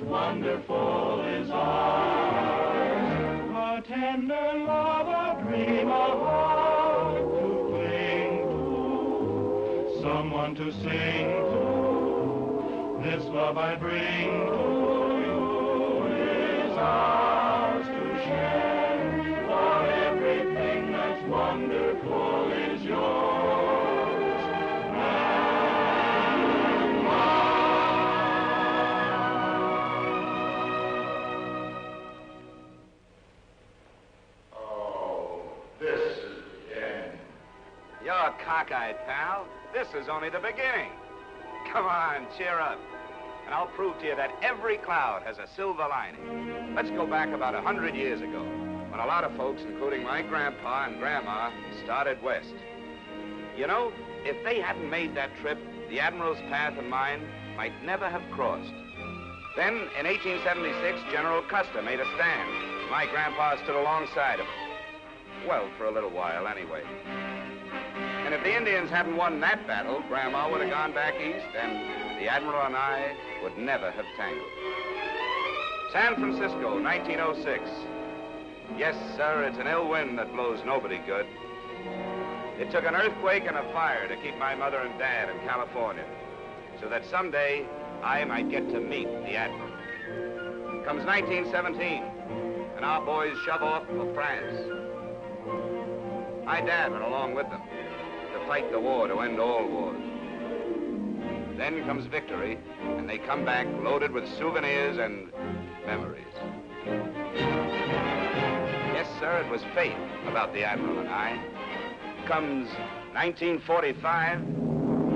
wonderful is ours. A tender love, a dream, a heart to cling to, someone to sing to. This love I bring to you is ours to share, for everything that's wonderful is yours and mine. Oh, this is the end. You're cockeyed, pal. This is only the beginning. Come on, cheer up. And I'll prove to you that every cloud has a silver lining. Let's go back about 100 years ago, when a lot of folks, including my grandpa and grandma, started west. You know, if they hadn't made that trip, the Admiral's path and mine might never have crossed. Then, in 1876, General Custer made a stand. My grandpa stood alongside of him. Well, for a little while, anyway. And if the Indians hadn't won that battle, Grandma would have gone back east, and the Admiral and I would never have tangled. San Francisco, 1906. Yes, sir, it's an ill wind that blows nobody good. It took an earthquake and a fire to keep my mother and dad in California, so that someday I might get to meet the Admiral. Comes 1917, and our boys shove off for France. My dad went along with them to fight the war to end all wars. Then comes victory, and they come back loaded with souvenirs and memories. Yes, sir, it was fate about the Admiral and I. Comes 1945,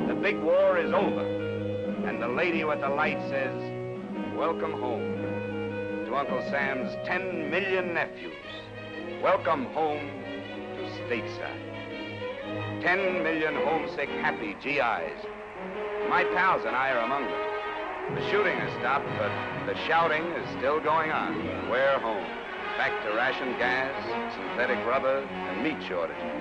the big war is over, and the lady with the light says, welcome home to Uncle Sam's 10 million nephews. Welcome home to stateside. 10 million homesick, happy GIs. My pals and I are among them. The shooting has stopped, but the shouting is still going on. We're home. Back to ration gas, synthetic rubber, and meat shortages.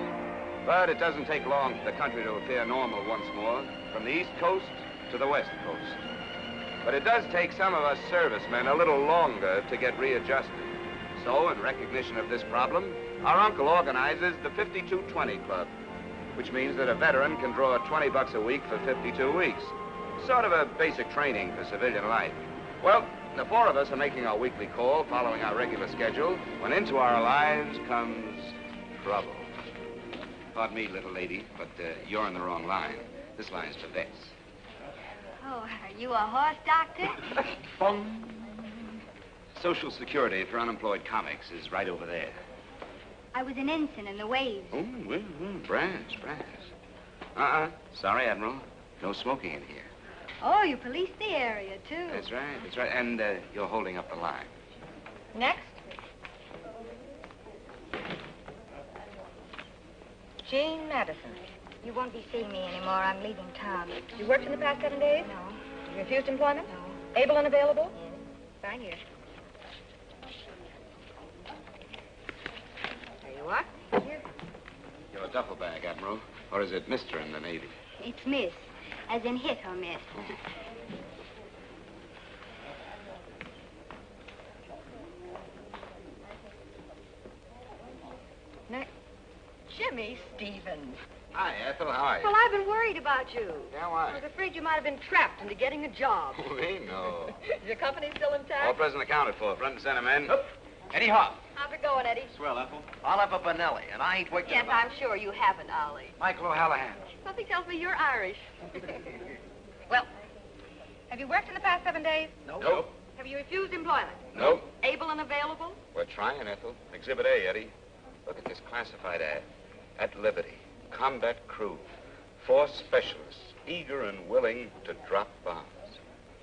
But it doesn't take long for the country to appear normal once more, from the East Coast to the West Coast. But it does take some of us servicemen a little longer to get readjusted. So, in recognition of this problem, our uncle organizes the 5220 Club, which means that a veteran can draw $20 a week for 52 weeks. Sort of a basic training for civilian life. Well, the four of us are making our weekly call, following our regular schedule, when into our lives comes trouble. Pardon me, little lady, but you're in the wrong line. This line's for vets. Oh, are you a horse doctor? Bong. Social Security for unemployed comics is right over there. I was an ensign in the waves. Oh, well, brass. Sorry, Admiral. No smoking in here. Oh, you police the area, too. That's right. And you're holding up the line. Next. Jean Madison. You won't be seeing me anymore. I'm leaving town. You worked in the past 7 days? No. You refused employment? No. Able and available? Yes. Sign here. There you are. Here. You're a duffel bag, Admiral. Or is it Mr. in the Navy? It's Miss, as in hit or miss. Next. Jimmy Stevens. Hi, Ethel. How are you? Well, I've been worried about you. Yeah, I why? was afraid you might have been trapped into getting a job. We know. Is your company still intact? All present accounted for. Front and center, men. Hup. Eddie Hop. How's it going, Eddie? Swell, Ethel. I'll have a Benelli, and I ain't worked in Yes, about... I'm sure you haven't, Ollie. Michael O'Hallahan. Something tells me you're Irish. Well, have you worked in the past 7 days? Nope. Have you refused employment? Nope. Able and available? We're trying, Ethel. Exhibit A, Eddie. Look at this classified ad. At Liberty, combat crew. 4 specialists, eager and willing to drop bombs.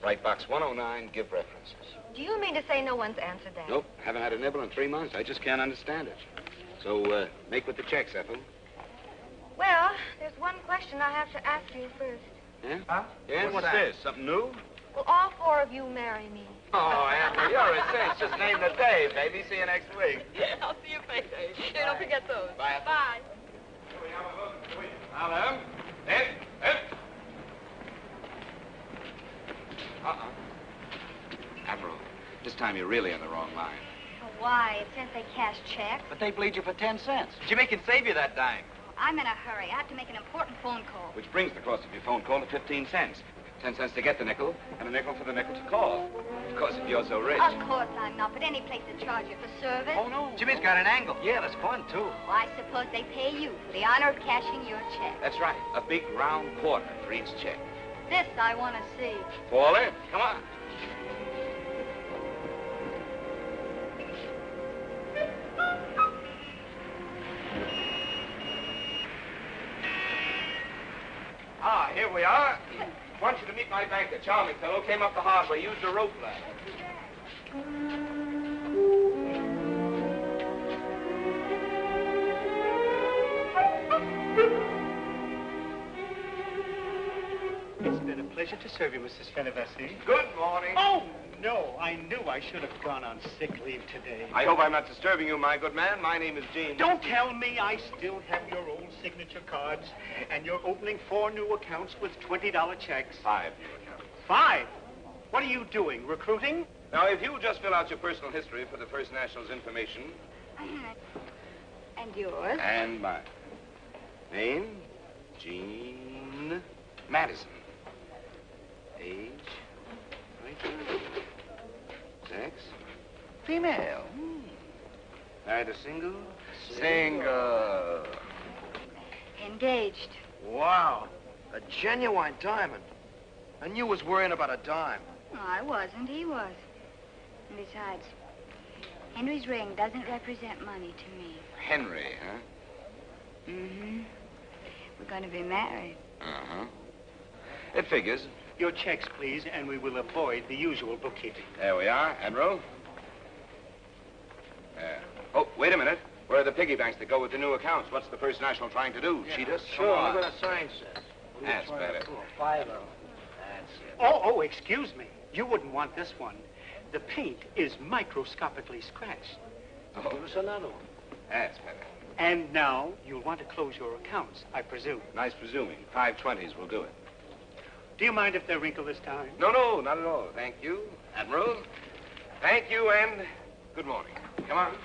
Write box 109, give references. Do you mean to say no one's answered that? Nope, haven't had a nibble in 3 months. I just can't understand it. So, make with the checks, Ethel. Well, there's one question I have to ask you first. Yeah? Huh? Yeah, what's this? Something new? Will all 4 of you marry me? Oh, Ethel, you're a cinch. Just name the day, baby. See you next week. I'll see you payday. Hey, don't forget those. Bye. Bye. Now, them. Uh-uh. Admiral, This time you're really on the wrong line. Why? It says they cash checks. But they bleed you for 10 cents. Jimmy can save you that dime. I'm in a hurry. I have to make an important phone call. Which brings the cost of your phone call to 15 cents. 10 cents to get the nickel, and a nickel for the nickel to call. Of course, if you're so rich. Of course I'm not, but any place to charge you for service. Oh, no. Jimmy's got an angle. Yeah, that's fun, too. Well, I suppose they pay you for the honor of cashing your check. That's right. A big round quarter for each check. This I want to see. Fall in. Come on. Ah, here we are. I want you to meet my banker. Charming fellow. Came up the hard way. Used a rope ladder. It's been a pleasure to serve you, Mrs. Fenivesi. Good morning. Oh, no. I knew I should have gone on sick leave today. I hope I'm not disturbing you, my good man. My name is Gene. Don't tell me I still have your old signature cards, and you're opening 4 new accounts with $20 checks. 5 new accounts. 5? What are you doing, recruiting? Now, if you just fill out your personal history for the First National's information. And yours? And mine. Name, Gene Madison. Age, 22. Sex, female. Married or single? Single. Engaged. Wow. A genuine diamond. And you was worrying about a dime. No, I wasn't. He was. And besides, Henry's ring doesn't represent money to me. Henry, huh? Mm-hmm. We're going to be married. Uh-huh. It figures. Your checks, please, and we will avoid the usual bookkeeping. There we are, Admiral. Oh, wait a minute. Where are the piggy banks that go with the new accounts? What's the First National trying to do? Cheat us? Sure, Come on. look what a sign says. That's better. $5. That's it. Oh, excuse me. You wouldn't want this one. The paint is microscopically scratched. Oh, Give us another one. that's better. And now you'll want to close your accounts, I presume. Nice presuming. 520s will do it. Do you mind if they're wrinkled this time? No, not at all. Thank you, Admiral. Thank you, and good morning. Come on.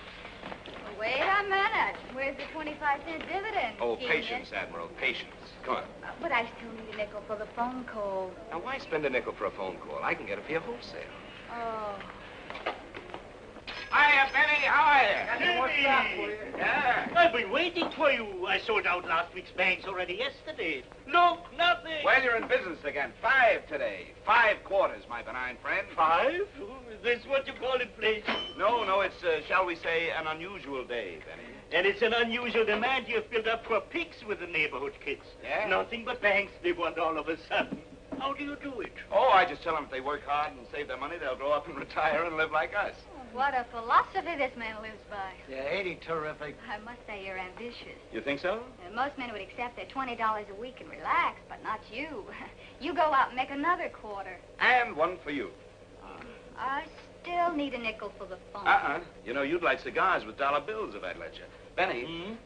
Wait a minute. Where's the 25-cent dividend? Oh, Genius? patience, Admiral, patience. Come on. But I still need a nickel for the phone call. Now, why spend a nickel for a phone call? I can get it for you wholesale. Oh. Hiya, Benny. How are you? Jimmy! What's up for you? Yeah. I've been waiting for you. I sold out last week's bags already yesterday. Look, nothing. Well, you're in business again. 5 today. 5 quarters, my benign friend. 5? Is this what you call inflation? No, it's, shall we say, an unusual day, Benny. And it's an unusual demand you've built up for pigs with the neighborhood kids. Yeah? Nothing but banks they want all of a sudden. How do you do it? Oh, I just tell them if they work hard and save their money, they'll grow up and retire and live like us. What a philosophy this man lives by. Yeah, ain't he terrific? I must say you're ambitious. You think so? Most men would accept their $20 a week and relax, but not you. You go out and make another quarter. And one for you. I still need a nickel for the phone. You know, you'd like cigars with dollar bills if I'd let you. Benny,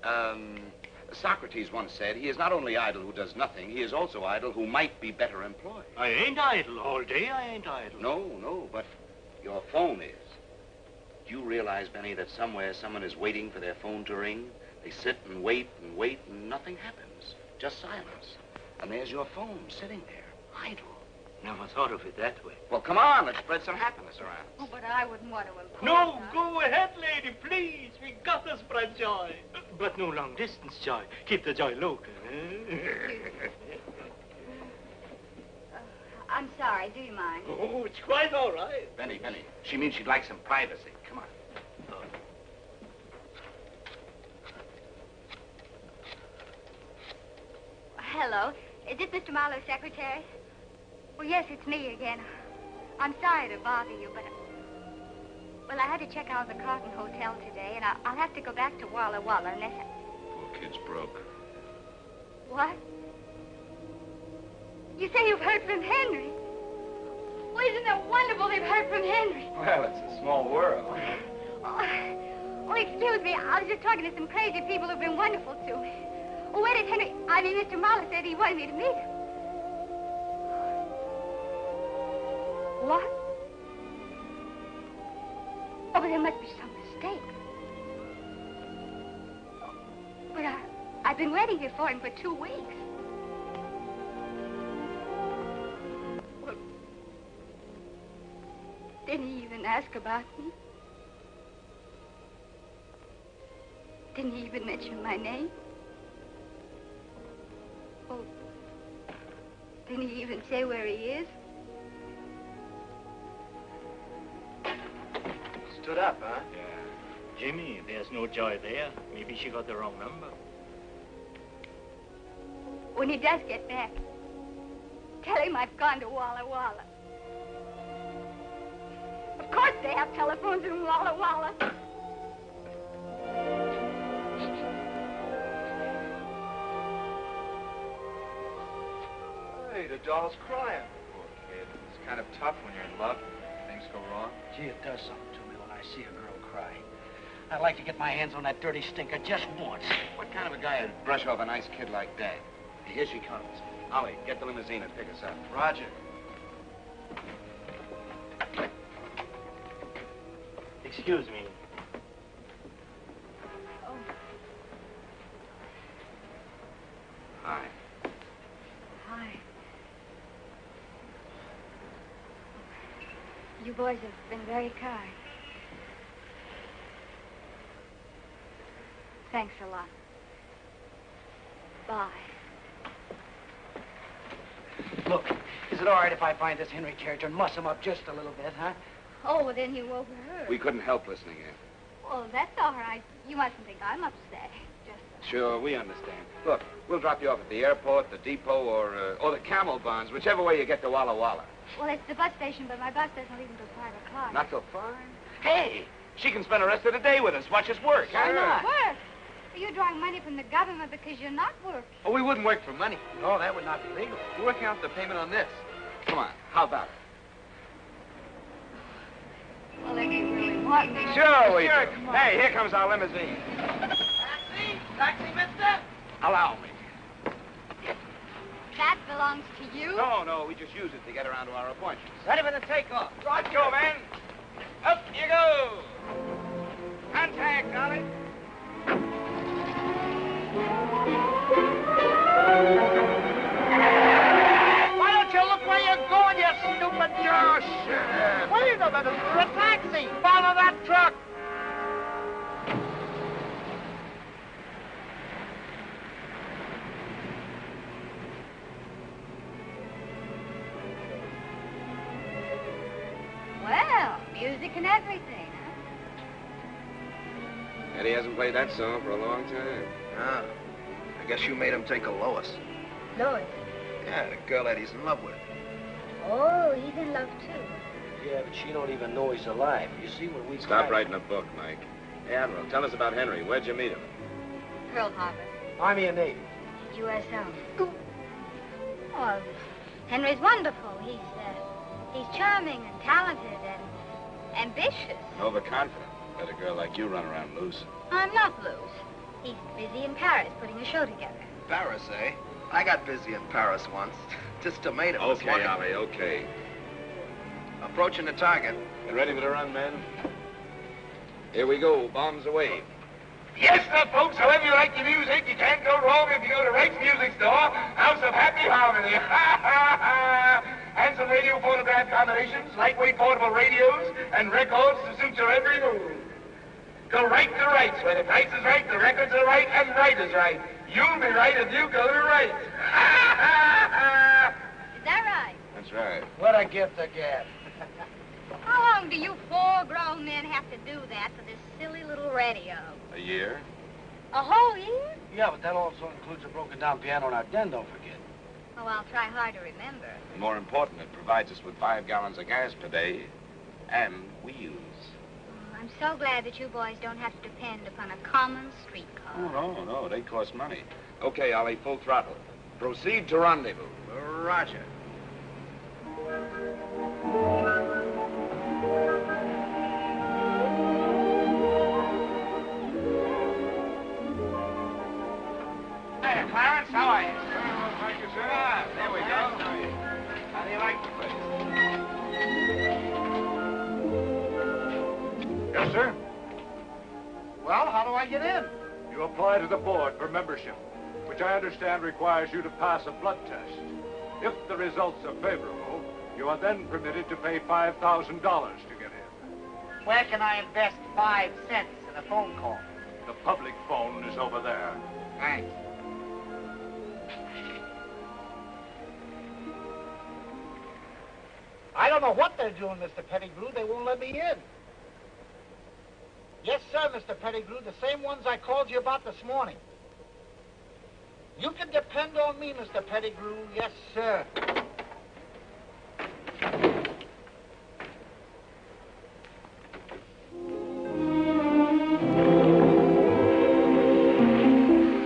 Socrates once said, he is not only idle who does nothing, he is also idle who might be better employed. I ain't idle all day. I ain't idle. No, but your phone is. Do you realize, Benny, that somewhere someone is waiting for their phone to ring? They sit and wait, and nothing happens. Just silence. And there's your phone sitting there, idle. Never thought of it that way. Well, come on, let's spread some happiness around. Oh, but I wouldn't want to impose. No, go ahead, lady, please. We got to spread joy. But no long-distance joy. Keep the joy local. I'm sorry. Do you mind? Oh, it's quite all right. Benny, she means she'd like some privacy. Come on. Hello. Is this Mr. Marlowe's secretary? Well, yes, it's me again. I'm sorry to bother you, but... Well, I had to check out of the Carlton Hotel today, and I'll have to go back to Walla Walla unless I... Poor kid's broke. What? You say you've heard from Henry? Well, isn't that wonderful they've heard from Henry? Well, it's a small world. Oh, excuse me. I was just talking to some crazy people who've been wonderful to me. Oh, where did Mr. Marlowe said he wanted me to meet him. What? I've been waiting here for him for 2 weeks. Well, didn't he even ask about me? Didn't he even mention my name? Oh, didn't he even say where he is? Stood up, huh? Yeah. Jimmy, there's no joy there. Maybe she got the wrong number. When he does get back, tell him I've gone to Walla Walla. Of course they have telephones in Walla Walla. Hey, the doll's crying. Poor kid. It's kind of tough when you're in love. Things go wrong. Gee, it does something to me when I see a girl cry. I'd like to get my hands on that dirty stinker just once. What kind of a guy would brush off a nice kid like that? Here she comes. Ollie, get the limousine and pick us up. Roger. Excuse me. Oh, Hi. hi. You boys have been very kind. Thanks a lot. Bye. Look, is it all right if I find this Henry character and muss him up just a little bit, huh? Oh, well, then you overheard. We couldn't help listening in. Oh, that's all right. You mustn't think I'm upset. Just... Sure, we understand. Look, we'll drop you off at the airport, the depot, or the Camel Barns, whichever way you get to Walla Walla. Well, it's the bus station, but my bus doesn't leave until 5 o'clock. Not till 5? Hey, she can spend the rest of the day with us. Watch us work. Why not? Work? Are you drawing money from the government because you're not working? Oh, we wouldn't work for money. No, that would not be legal. We're working out the payment on this. Come on, how about it? Well, if you really want me... Sure we Sure, do. come on. Hey, here comes our limousine. Taxi! Taxi, mister! Allow me. That belongs to you? No, we just use it to get around to our appointments. Ready for the takeoff. Let's go, man. Up you go. Contact, darling. Why don't you look where you're going, you stupid jerk? Shit. Wait a minute, for a taxi. Follow that truck. Well, music and everything, huh? Eddie hasn't played that song for a long time. Ah, I guess you made him take a Lois. Lois. Yeah, the girl that he's in love with. Oh, he's in love, too. Yeah, but she don't even know he's alive. You see, when we Stop writing a book, Mike. Hey, Admiral, tell us about Henry. Where'd you meet him? Pearl Harbor. Army and Navy. USO. Oh, Henry's wonderful. He's charming and talented and ambitious. Overconfident. Let a girl like you run around loose. I'm not loose. He's busy in Paris putting a show together. Paris, eh? I got busy in Paris once. Just to mate him. this Okay, morning. Ollie, okay. Approaching the target. You ready for the run, men? Here we go. Bombs away. Yes, sir, folks, however you like your music, you can't go wrong if you go to Wright's Music Store, House of Happy Harmony. Handsome radio phonograph combinations, lightweight portable radios, and records to suit your every mood. Go right to Wright's, where the price is right, the records are right, and right is right. You'll be right if you go to Wright's. Is that right? That's right. What a gift to get. How long do you 4 grown men have to do that for this silly little radio? A year? A whole year? Yeah, but that also includes a broken down piano in our den, don't forget. Oh, I'll try hard to remember. And more important, it provides us with 5 gallons of gas per day and wheels. Oh, I'm so glad that you boys don't have to depend upon a common streetcar. Oh, no, they cost money. Okay, Ollie, full throttle. Proceed to rendezvous. Roger. Hey, Clarence, how are you? Thank you, sir. Ah, there we go. How do you like the place? Yes, sir. Well, how do I get in? You apply to the board for membership. which I understand requires you to pass a blood test. If the results are favorable, you are then permitted to pay $5,000 to get in. Where can I invest 5 cents in a phone call? The public phone is over there. Thanks. I don't know what they're doing, Mr. Pettigrew. They won't let me in. Yes, sir, Mr. Pettigrew, the same ones I called you about this morning. You can depend on me, Mr. Pettigrew. Yes, sir.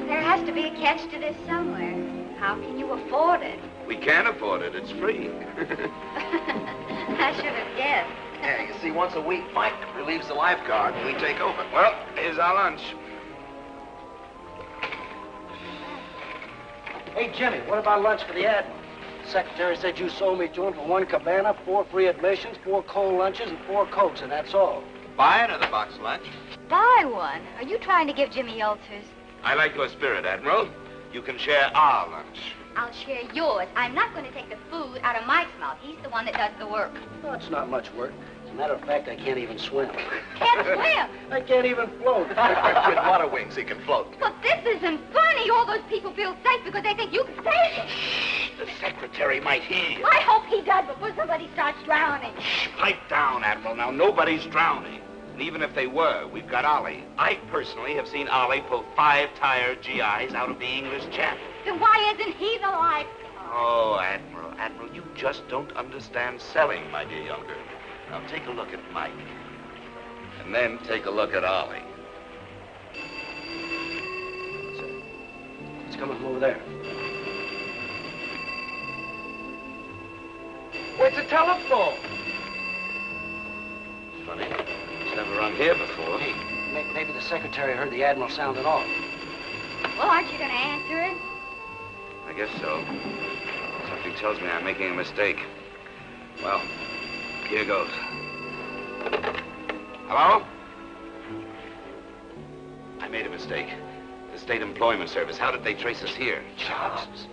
There has to be a catch to this somewhere. How can you afford it? We can't afford it. It's free. I should have guessed. Yeah, you see, once a week, Mike relieves the lifeguard and we take over. Well, here's our lunch. Hey, Jimmy, what about lunch for the Admiral? The secretary said you sold me to him for 1 cabana, 4 free admissions, 4 cold lunches, and 4 Cokes, and that's all. Buy another box lunch. Buy one? Are you trying to give Jimmy ulcers? I like your spirit, Admiral. You can share our lunch. I'll share yours. I'm not going to take the food out of Mike's mouth. He's the one that does the work. Well, it's not much work. As a matter of fact, I can't even swim. Can't swim? I can't even float. With water wings, he can float. But this isn't funny. All those people feel safe because they think you can save them. The secretary might hear you. I hope he does before somebody starts drowning. Pipe down, Admiral. Now, nobody's drowning. And even if they were, we've got Ollie. I personally have seen Ollie pull 5 tired GIs out of the English Channel. Then why isn't he the lifeguard? Oh, Admiral, you just don't understand selling, my dear young girl. Now, take a look at Mike. And then take a look at Ollie. It's coming from over there. Where's the telephone? Funny. It's never rung here before. Hey, maybe the secretary heard the Admiral sounding off. Well, aren't you going to answer it? I guess so. Something tells me I'm making a mistake. Well, here goes. Hello? I made a mistake. The State Employment Service. How did they trace us here? Jobs.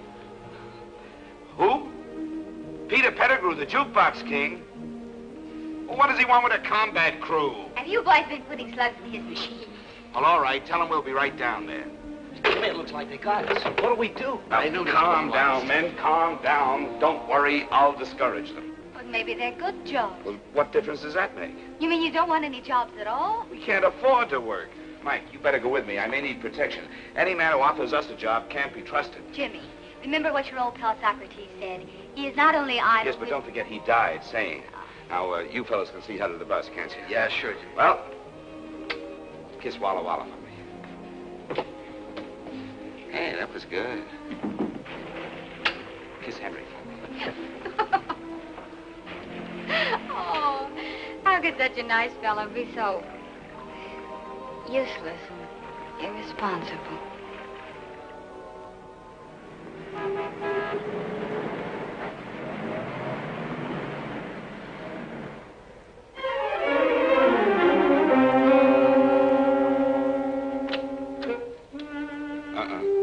Who? Peter Pettigrew, the jukebox king. Well, what does he want with a combat crew? Have you boys been putting slugs in his machine? Well, all right. Tell him we'll be right down there. It looks like they got us. What do we do? Now, calm down, men. Calm down. Don't worry. I'll discourage them. Well, maybe they're good jobs. Well, what difference does that make? You mean you don't want any jobs at all? We can't afford to work. Mike, you better go with me. I may need protection. Any man who offers us a job can't be trusted. Jimmy, remember what your old pal Socrates said. He is not only idle... Yes, but don't forget he died sane. Now, you fellows can see how to the bus, can't you? Yeah, sure, Jimmy. Well, kiss Walla Walla for me. Hey, that was good. Kiss Henry for me. Oh, how could such a nice fellow be so useless and irresponsible?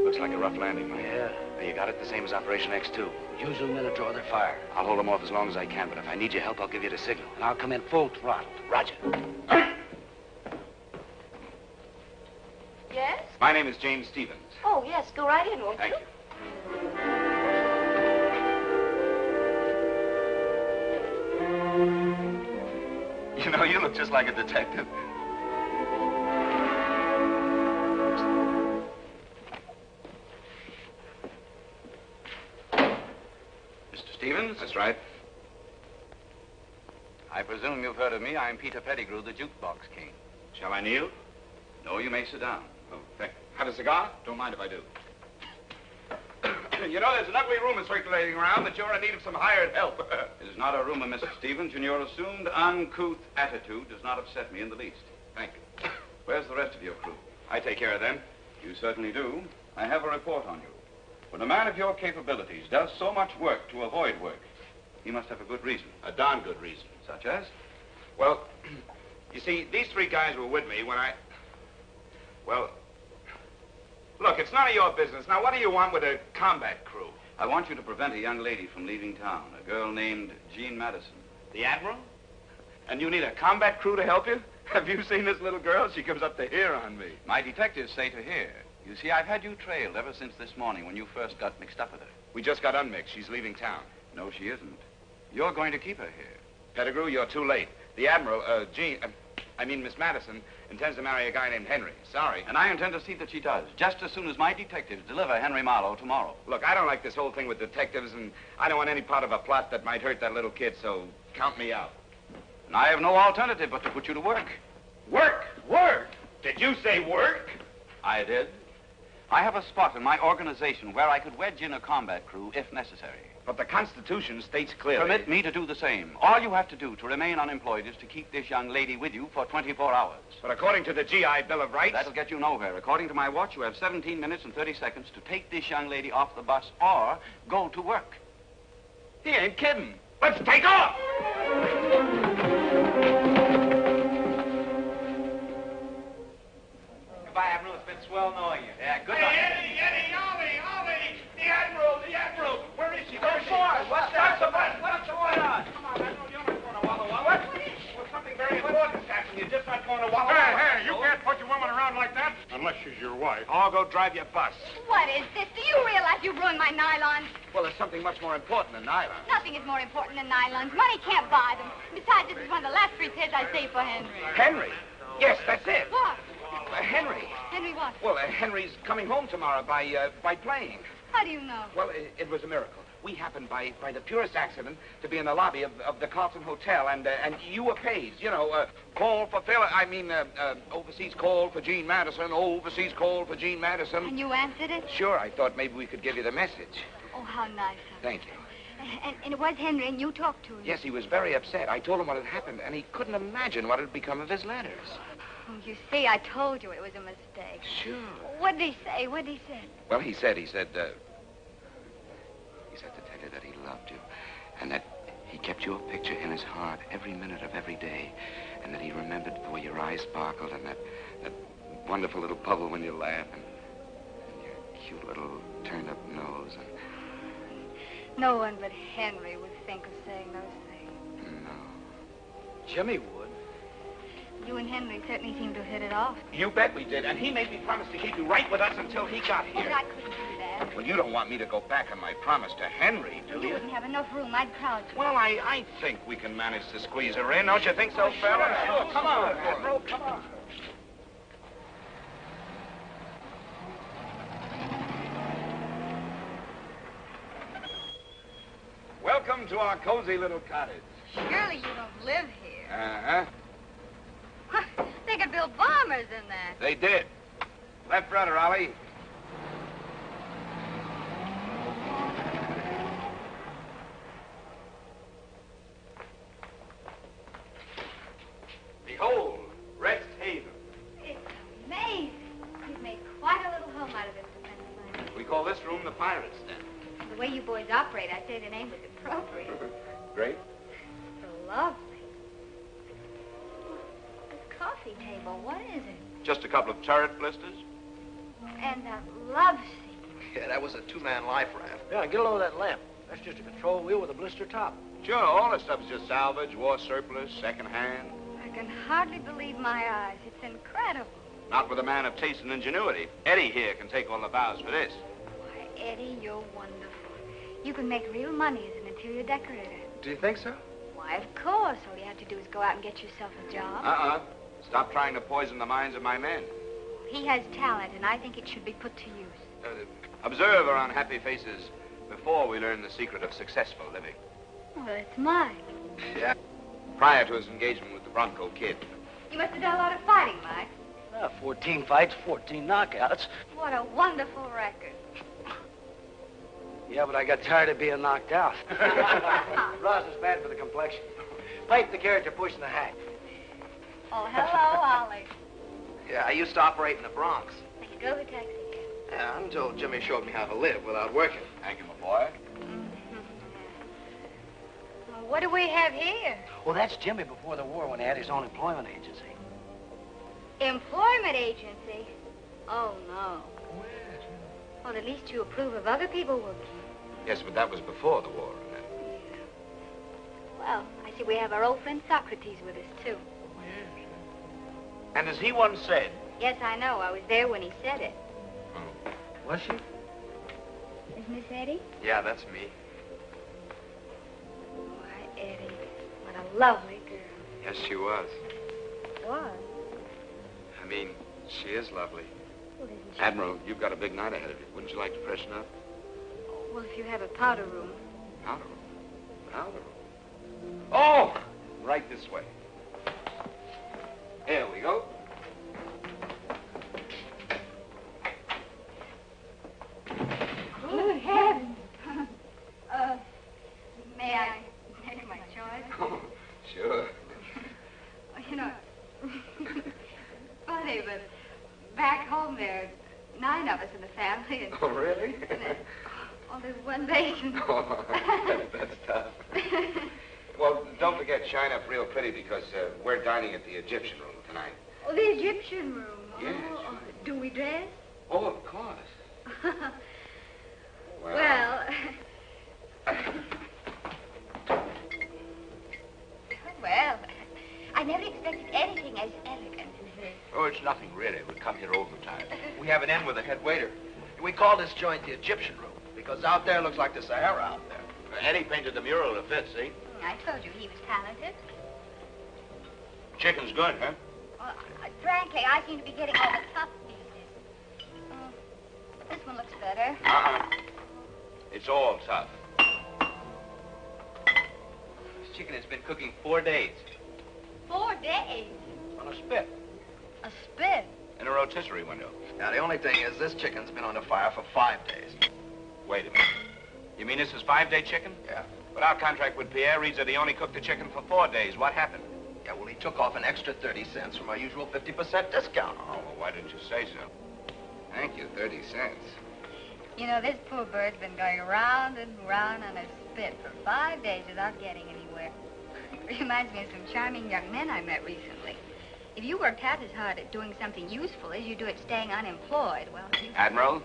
Looks like a rough landing, Mike. Yeah. Now, you got it the same as Operation X2. You zoom in and draw their fire. I'll hold them off as long as I can, but if I need your help, I'll give you the signal. And I'll come in full throttle. Roger. Yes? My name is James Stevens. Oh, yes. Go right in, won't Thank you? You know, you look just like a detective. Mr. Stevens? That's right. I presume you've heard of me. I'm Peter Pettigrew, the jukebox king. Shall I kneel? No, you may sit down. Oh, thank you. Have a cigar? Don't mind if I do. You know, there's an ugly rumor circulating around that you're in need of some hired help. It is not a rumor, Mr. Stevens, and your assumed uncouth attitude does not upset me in the least. Thank you. Where's the rest of your crew? I take care of them. You certainly do. I have a report on you. When a man of your capabilities does so much work to avoid work, he must have a good reason. A darn good reason. Such as? Well, you see, these 3 guys were with me when I... Well, Look, it's none of your business. Now, what do you want with a combat crew? I want you to prevent a young lady from leaving town, a girl named Jean Madison. The Admiral? And you need a combat crew to help you? Have you seen this little girl? She comes up to here on me. My detectives say to here. You see, I've had you trailed ever since this morning when you first got mixed up with her. We just got unmixed. She's leaving town. No, she isn't. You're going to keep her here. Pettigrew, you're too late. The Admiral, Miss Madison, intends to marry a guy named Henry. Sorry. And I intend to see that she does, just as soon as my detectives deliver Henry Marlowe tomorrow. Look, I don't like this whole thing with detectives, and I don't want any part of a plot that might hurt that little kid, so count me out. And I have no alternative but to put you to work. Work? Work? Did you say work? I did. I have a spot in my organization where I could wedge in a combat crew if necessary. But the Constitution states clearly... Permit me to do the same. All you have to do to remain unemployed is to keep this young lady with you for 24 hours. But according to the GI Bill of Rights... That'll get you nowhere. According to my watch, you have 17 minutes and 30 seconds to take this young lady off the bus or go to work. He ain't kidding. Let's take off! Goodbye, Admiral. It's been swell knowing you. Yeah, good luck. Eddie, Ollie! The Admiral! Where is she? What's What's going on? Come on, Admiral, you're not going to Walla Walla. What? Well, something very important happened. You're just not going to Walla Walla. Hey, you can't put your woman around like that. Unless she's your wife. I'll go drive your bus. What is this? Do you realize you ruined my nylons? Well, there's something much more important than nylon. Nothing is more important than nylons. Money can't buy them. Besides, this is one of the last 3 pairs I saved for Henry. Henry? Yes, that's it. What? Henry. Henry what? Well, Henry's coming home tomorrow by plane. How do you know? Well, it was a miracle. We happened by the purest accident to be in the lobby of the Carlton Hotel, and you were paged. You know, call for overseas call for Jean Madison, overseas call for Jean Madison. And you answered it? Sure, I thought maybe we could give you the message. Oh, how nice of you. Thank you. And it was Henry, and you talked to him? Yes, he was very upset. I told him what had happened, and he couldn't imagine what had become of his letters. Oh, you see, I told you it was a mistake. Sure. What did he say? Well, he said to tell you that he loved you, and that he kept your picture in his heart every minute of every day, and that he remembered the way your eyes sparkled, and that wonderful little bubble when you laugh, and your cute little turned-up nose, and... No one but Henry would think of saying those things. No. Jimmy would. You and Henry certainly seem to have hit it off. You bet we did, and he made me promise to keep you right with us until he got Oh, here. but I couldn't do that. Well, you don't want me to go back on my promise to Henry, do You you? wouldn't have enough room. I'd crowd you. Well, I think we can manage to squeeze her in. Don't you think so, fella? Sure. Come on, Admiral, come on. Welcome to our cozy little cottage. Surely you don't live here. Uh-huh. They could build bombers in there. They did. Left rudder, Ollie. Behold, Rest Haven. It's amazing. You've made quite a little home out of this defense line. We call this room the Pirate's Den. The way you boys operate, I'd say the name was appropriate. Great. So lovely. This coffee table, what is it? Just a couple of turret blisters. And a love seat. Yeah, that was a two-man life raft. Yeah, get a load of that lamp. That's just a control wheel with a blister top. Sure, all this stuff is just salvage, war surplus, second-hand. I can hardly believe my eyes. It's incredible. Not with a man of taste and ingenuity. Eddie here can take all the bows for this. Why, Eddie, you're wonderful. You can make real money as an interior decorator. Do you think so? Why, of course. All you have to do is go out and get yourself a job. Uh-uh. Stop trying to poison the minds of my men. He has talent, and I think it should be put to use. Observe our unhappy faces before we learn the secret of successful living. Well, it's mine. Yeah. Prior to his engagement with the Bronco Kid. You must have done a lot of fighting, Mike. 14 fights, 14 knockouts. What a wonderful record. Yeah, but I got tired of being knocked out. Rosin's bad for the complexion. Pipe the character pushing the hat. Oh, hello, Ollie. Yeah, I used to operate in the Bronx. You drove a taxi. Yeah, until Jimmy showed me how to live without working. Thank you, my boy. Well, what do we have here? Well, that's Jimmy before the war when he had his own employment agency. Employment agency? Oh, no. Well, at least you approve of other people working. Yes, but that was before the war. Well, I see we have our old friend Socrates with us, too. Yes. And as he once said... Yes, I know. I was there when he said it. Oh. Was she? Is Miss Eddie? Yeah, that's me. Why, Eddie, what a lovely girl. Yes, she was. What? I mean, she is lovely. Well, isn't she? Admiral, you've got a big night ahead of you. Wouldn't you like to freshen up? Well, if you have a powder room. Powder room. Powder room. Oh! Right this way. Here we go. Good heavens. May I make my choice? Oh, sure. You know, funny, but back home there are 9 of us in the family. And, Oh, really? oh, there's one basin. Oh, that's tough. Well, don't forget, shine up real pretty because we're dining at the Egyptian room tonight. Oh, the Egyptian room. Yes. Oh, do we dress? Oh, of course. Well, well, I never expected anything as elegant as this. Oh, it's nothing really. We come here all the time. We have an in with the head waiter. We call this joint the Egyptian room because out there looks like the Sahara out there. Eddie painted the mural to fit, see? I told you he was talented. Chicken's good, huh? Well, frankly, I seem to be getting all the tough pieces. But this one looks better. Uh-uh. It's all tough. This chicken has been cooking 4 days. 4 days? On a spit. A spit? In a rotisserie window. Now, the only thing is this chicken's been on the fire for 5 days. Wait a minute. You mean this is 5-day chicken? Yeah. But our contract with Pierre reads that he only cooked the chicken for 4 days. What happened? Yeah, well, he took off an extra 30 cents from our usual 50% discount. Oh, well, why didn't you say so? Thank you, 30 cents. You know, this poor bird's been going round and round on a spit for 5 days without getting anywhere. Reminds me of some charming young men I met recently. If you worked half as hard at doing something useful as you do at staying unemployed, well, you... Admiral,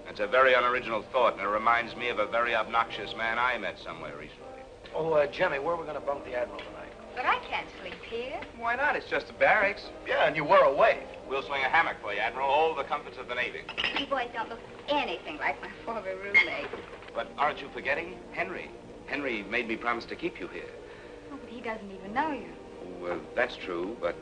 that's a very unoriginal thought, and it reminds me of a very obnoxious man I met somewhere recently. Oh, Jimmy, where are we going to bunk the Admiral tonight? But I can't sleep here. Why not? It's just a barracks. Yeah, and you were away. We'll swing a hammock for you, Admiral. All the comforts of the Navy. You boys don't look anything like my former roommate. But aren't you forgetting Henry? Henry made me promise to keep you here. Oh, but he doesn't even know you. Well, that's true, but,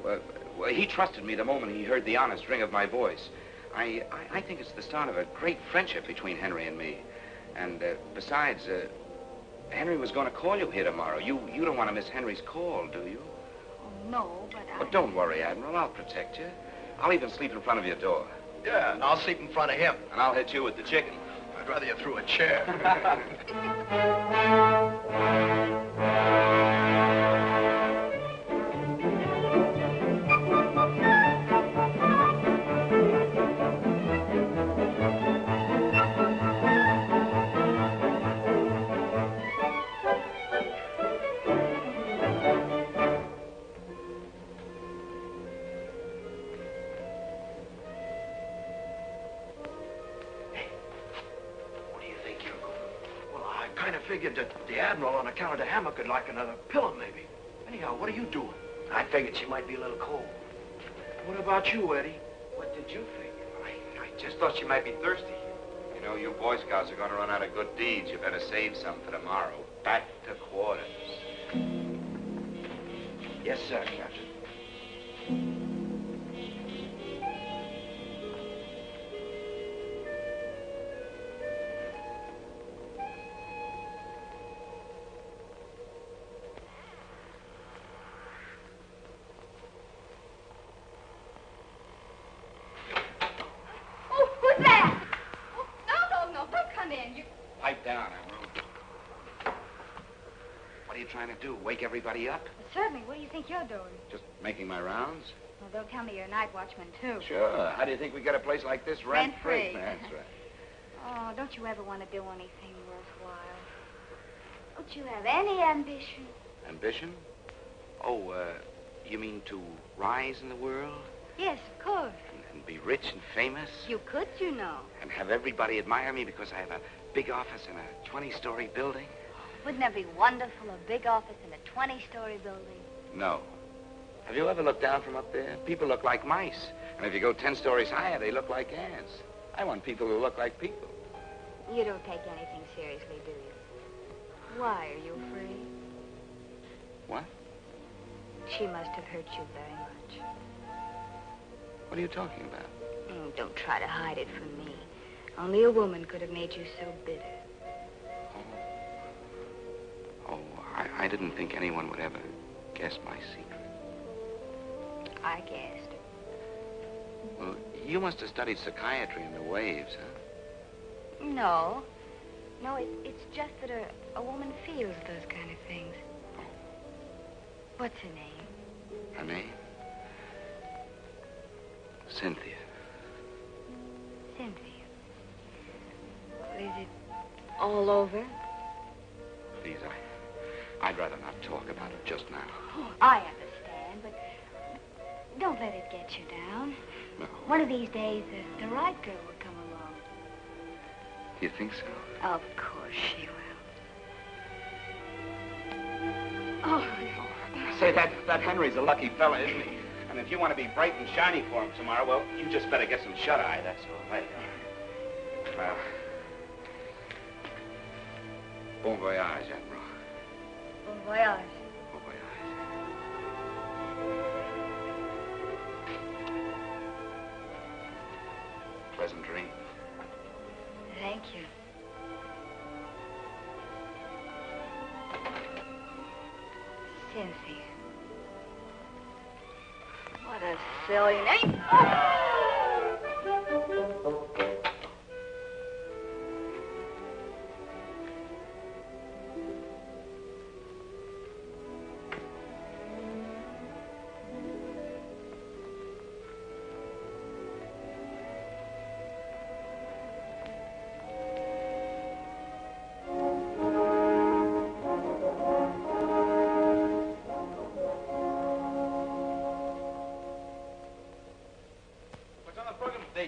well, he trusted me the moment he heard the honest ring of my voice. I think it's the start of a great friendship between Henry and me. And, besides, Henry was going to call you here tomorrow. You don't want to miss Henry's call, do you? Oh, no, but I... But don't worry, Admiral. I'll protect you. I'll even sleep in front of your door. Yeah, and I'll sleep in front of him. And I'll hit you with the chicken. I'd rather you threw a chair. Figured that the Admiral, on account of the hammock, could like another pillow, maybe. Anyhow, what are you doing? I figured she might be a little cold. What about you, Eddie? What did you figure? I just thought she might be thirsty. You know, you Boy Scouts are going to run out of good deeds. You better save some for tomorrow. Back to quarters. Yes, sir, Captain. Pipe down, Admiral. What are you trying to do? Wake everybody up? Well, certainly. What do you think you're doing? Just making my rounds? Well, they'll tell me you're a night watchman, too. Sure. How do you think we get a place like this rent-free? That's right. Oh, don't you ever want to do anything worthwhile? Don't you have any ambition? Ambition? Oh, you mean to rise in the world? Yes, of course. and be rich and famous. You could, you know. And have everybody admire me because I have a big office in a 20-story building. Wouldn't that be wonderful, a big office in a 20-story building? No. Have you ever looked down from up there? People look like mice. And if you go 10 stories higher, they look like ants. I want people who look like people. You don't take anything seriously, do you? Why, are you afraid? What? She must have hurt you very much. What are you talking about? Oh, don't try to hide it from me. Only a woman could have made you so bitter. I didn't think anyone would ever guess my secret. I guessed. Well, you must have studied psychiatry in the waves, huh? No. No, it's just that a woman feels those kind of things. Oh. What's her name? Her name? Cynthia. Cynthia. Well, is it all over? Please, I'd rather not talk about it just now. Oh, I understand, but don't let it get you down. No. One of these days, the right girl will come along. You think so? Of course she will. Oh. Say, that Henry's a lucky fella, isn't he? And if you want to be bright and shiny for him tomorrow, well, you just better get some shut-eye, that's all right. Well, bon voyage, Admiral. Bon voyage. Bon voyage. Pleasant dream. Thank you. Cynthia. What a silly name.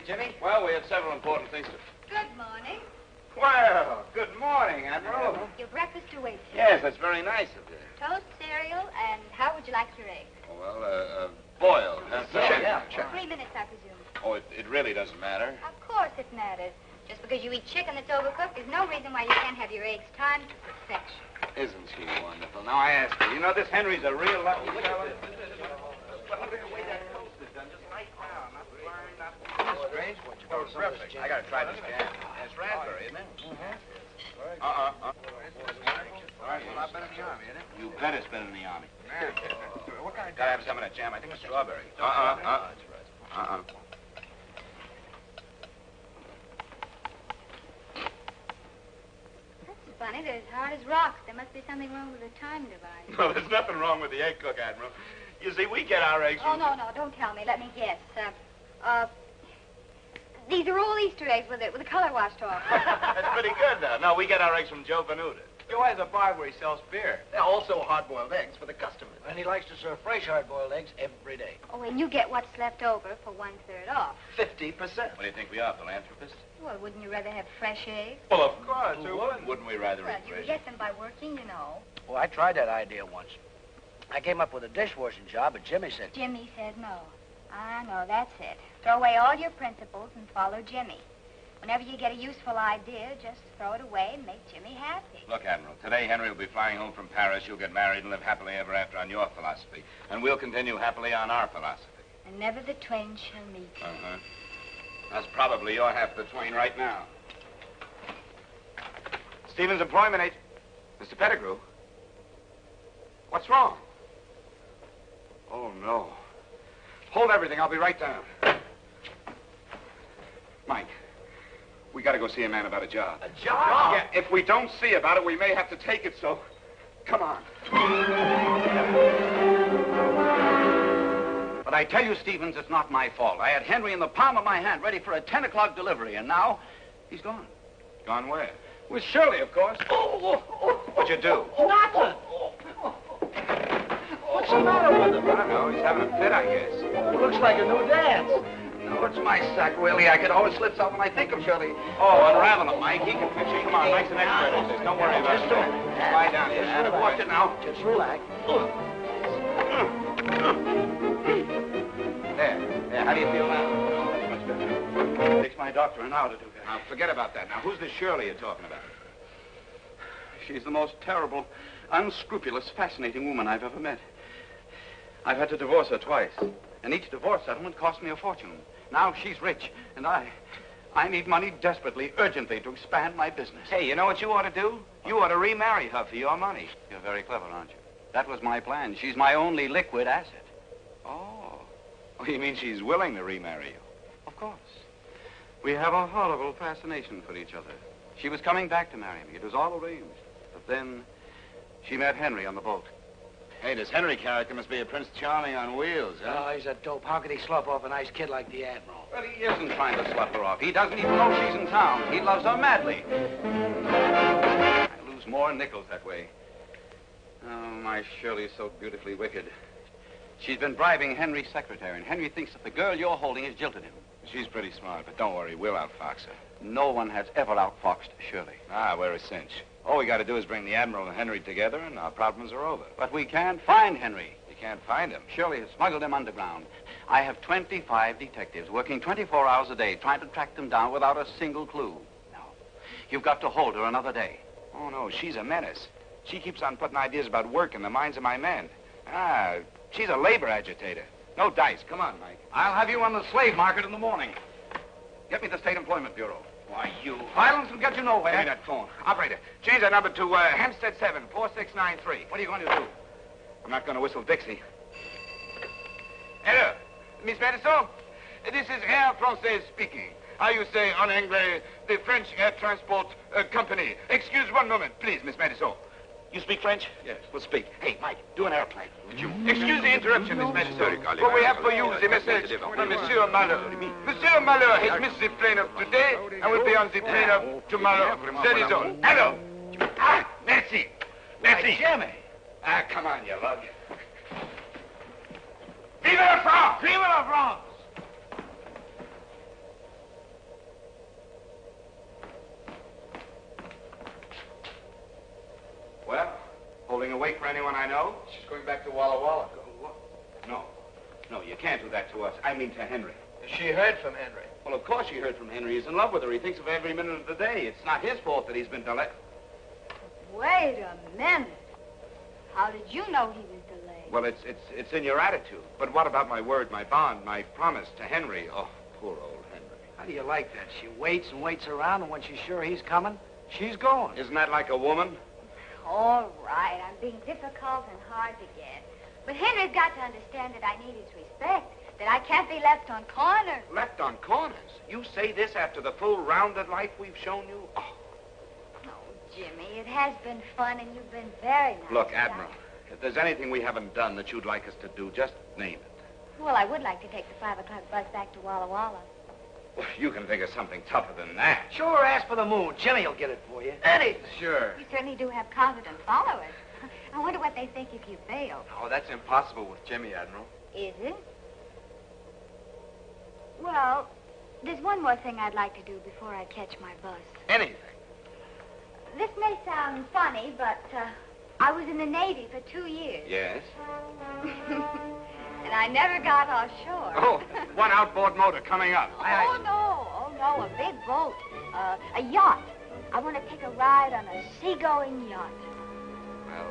Jimmy? Well, we have several important things to... Good morning. Well, good morning, Admiral. Your breakfast awaits you. Yes, that's very nice of you. Toast, cereal, and how would you like your eggs? Oh, well, boiled. Check. 3 minutes, I presume. Oh, it really doesn't matter. Of course it matters. Just because you eat chicken that's overcooked, there's no reason why you can't have your eggs timed to perfection. Isn't she wonderful? Now, I ask you, you know, this Henry's a real lucky fella. Well, look at the way that toast is done, just right round, not slurry, not... Strange. Oh, terrific. I gotta try this jam. It's raspberry, isn't it? Mm-hmm. Well, a lot better than the Army, isn't it? You bet it's better than the Army. What kind of... Gotta have some of that jam. I think it's strawberry. That's funny. They're as hard as rocks. There must be something wrong with the time device. No, there's nothing wrong with the egg cook, Admiral. You see, we get our eggs Oh, from... no, don't tell me. Let me guess. These are all Easter eggs with the color washed off. That's pretty good, though. No, we get our eggs from Joe Venuta. Joe has a bar where he sells beer. They're also hard-boiled eggs for the customers. And he likes to serve fresh hard-boiled eggs every day. Oh, and you get what's left over for 1/3 off. 50%. What do you think we are, philanthropists? Well, wouldn't you rather have fresh eggs? Well, of course. Who wouldn't? Wouldn't we rather Well, eat you fresh? get them by working, you know. Well, I tried that idea once. I came up with a dishwashing job, but Jimmy said... Jimmy said no. I know, that's it. Throw away all your principles and follow Jimmy. Whenever you get a useful idea, just throw it away and make Jimmy happy. Look, Admiral, today Henry will be flying home from Paris. You'll get married and live happily ever after on your philosophy. And we'll continue happily on our philosophy. And never the twain shall meet. Uh-huh. That's probably your half of the twain right now. Stephen's employment agent. Mr. Pettigrew. What's wrong? Oh, no. Hold everything. I'll be right down. Mike, we got to go see a man about a job. A job? Yeah, if we don't see about it, we may have to take it, so come on. But I tell you, Stevens, it's not my fault. I had Henry in the palm of my hand, ready for a 10 o'clock delivery, and now he's gone. Gone where? With Shirley, of course. What'd you do? Nothing. What's the matter with him? I don't know. He's having a fit, I guess. It looks like a new dance. No, it's my sack, Willie. I could always slip out when I think of Shirley. Oh, unravel him, Mike. He can fix it. Come on, nice and expert. Don't worry about it. Just lie down here. Watch it now. Just relax. There. How do you feel now? Much better. It takes my doctor an hour to do that. Now, forget about that. Now, who's this Shirley you're talking about? She's the most terrible, unscrupulous, fascinating woman I've ever met. I've had to divorce her twice, and each divorce settlement cost me a fortune. Now she's rich, and I need money desperately, urgently, to expand my business. Hey, you know what you ought to do? You ought to remarry her for your money. You're very clever, aren't you? That was my plan. She's my only liquid asset. Oh, you mean she's willing to remarry you? Of course. We have a horrible fascination for each other. She was coming back to marry me. It was all arranged. But then she met Henry on the boat. Hey, this Henry character must be a Prince Charming on wheels, huh? Oh, he's a dope. How could he slough off a nice kid like the Admiral? Well, he isn't trying to slough her off. He doesn't even know she's in town. He loves her madly. I lose more nickels that way. Oh, my Shirley's so beautifully wicked. She's been bribing Henry's secretary, and Henry thinks that the girl you're holding has jilted him. She's pretty smart, but don't worry, we'll outfox her. No one has ever outfoxed Shirley. Ah, we're a cinch. All we got to do is bring the Admiral and Henry together, and our problems are over. But we can't find Henry. You can't find him. Shirley has smuggled him underground. I have 25 detectives working 24 hours a day trying to track them down without a single clue. No. You've got to hold her another day. Oh, no, she's a menace. She keeps on putting ideas about work in the minds of my men. Ah, she's a labor agitator. No dice. Come on, Mike. I'll have you on the slave market in the morning. Get me the State Employment Bureau. Why, you... Violence will get you nowhere. Give me that phone. Operator, change that number to Hempstead 7, 4693. What are you going to do? I'm not going to whistle Dixie. Hello, Miss Madison? This is Air Française speaking. How you say en anglais, the French Air Transport Company. Excuse one moment, please, Miss Madison. You speak French? Yes. Well, speak. Hey, Mike, do an airplane. Excuse the interruption, Miss Madison. But we have for you the message from Monsieur Malheur. Monsieur Malheur has missed the plane of today and will be on the plane of tomorrow. That is all. Hello. Ah, merci. Merci. Jimmy. Ah, come on, you lug. Vive la France! Vive la France! Well, holding a wake for anyone I know? She's going back to Walla Walla. No, you can't do that to us. I mean to Henry. She heard from Henry. Well, of course she heard from Henry. He's in love with her. He thinks of her every minute of the day. It's not his fault that he's been delayed. Wait a minute. How did you know he was delayed? Well, it's in your attitude. But what about my word, my bond, my promise to Henry? Oh, poor old Henry. How do you like that? She waits and waits around, and when she's sure he's coming, she's going. Isn't that like a woman? All right, I'm being difficult and hard to get. But Henry's got to understand that I need his respect, that I can't be left on corners. Left on corners? You say this after the full rounded life we've shown you? Oh. No, Jimmy, it has been fun, and you've been very nice. Look, Admiral, if there's anything we haven't done that you'd like us to do, just name it. Well, I would like to take the 5 o'clock bus back to Walla Walla. Well, you can think of something tougher than that. Sure, ask for the moon. Jimmy will get it for you. Eddie! Sure. You certainly do have confident followers. I wonder what they think if you fail. Oh, that's impossible with Jimmy, Admiral. Is it? Well, there's one more thing I'd like to do before I catch my bus. Anything. This may sound funny, but I was in the Navy for 2 years. Yes? And I never got offshore. Oh, one outboard motor coming up. Oh, no, a big boat. A yacht. I want to take a ride on a seagoing yacht. Well,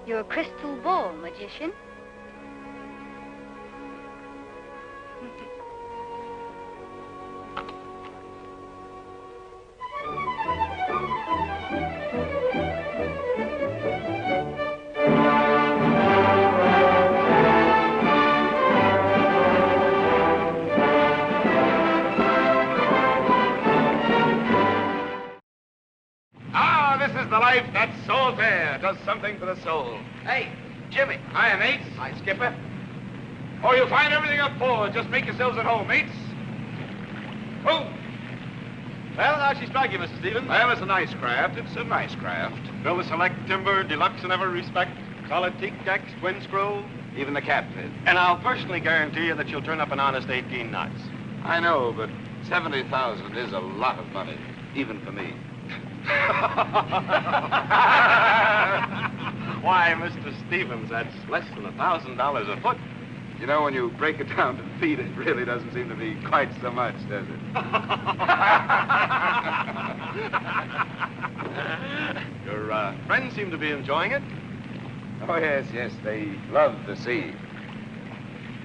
You're a crystal ball magician. The life that's so fair does something for the soul. Hey, Jimmy. Hiya, mates. Hi, Skipper. Oh, you'll find everything up forward. Just make yourselves at home, mates. Oh. Well, how's she strike you, Mr. Stevens? Well, it's a nice craft. It's a nice craft. Built to select timber, deluxe in every respect. Solid teak decks, twin scroll. Even the captain is. And I'll personally guarantee you that you'll turn up an honest 18 knots. I know, but 70,000 is a lot of money, even for me. Why, Mr. Stevens, that's less than $1,000 a foot. You know, when you break it down to feet, it really doesn't seem to be quite so much, does it? Your friends seem to be enjoying it. Oh, yes, yes, they love the sea.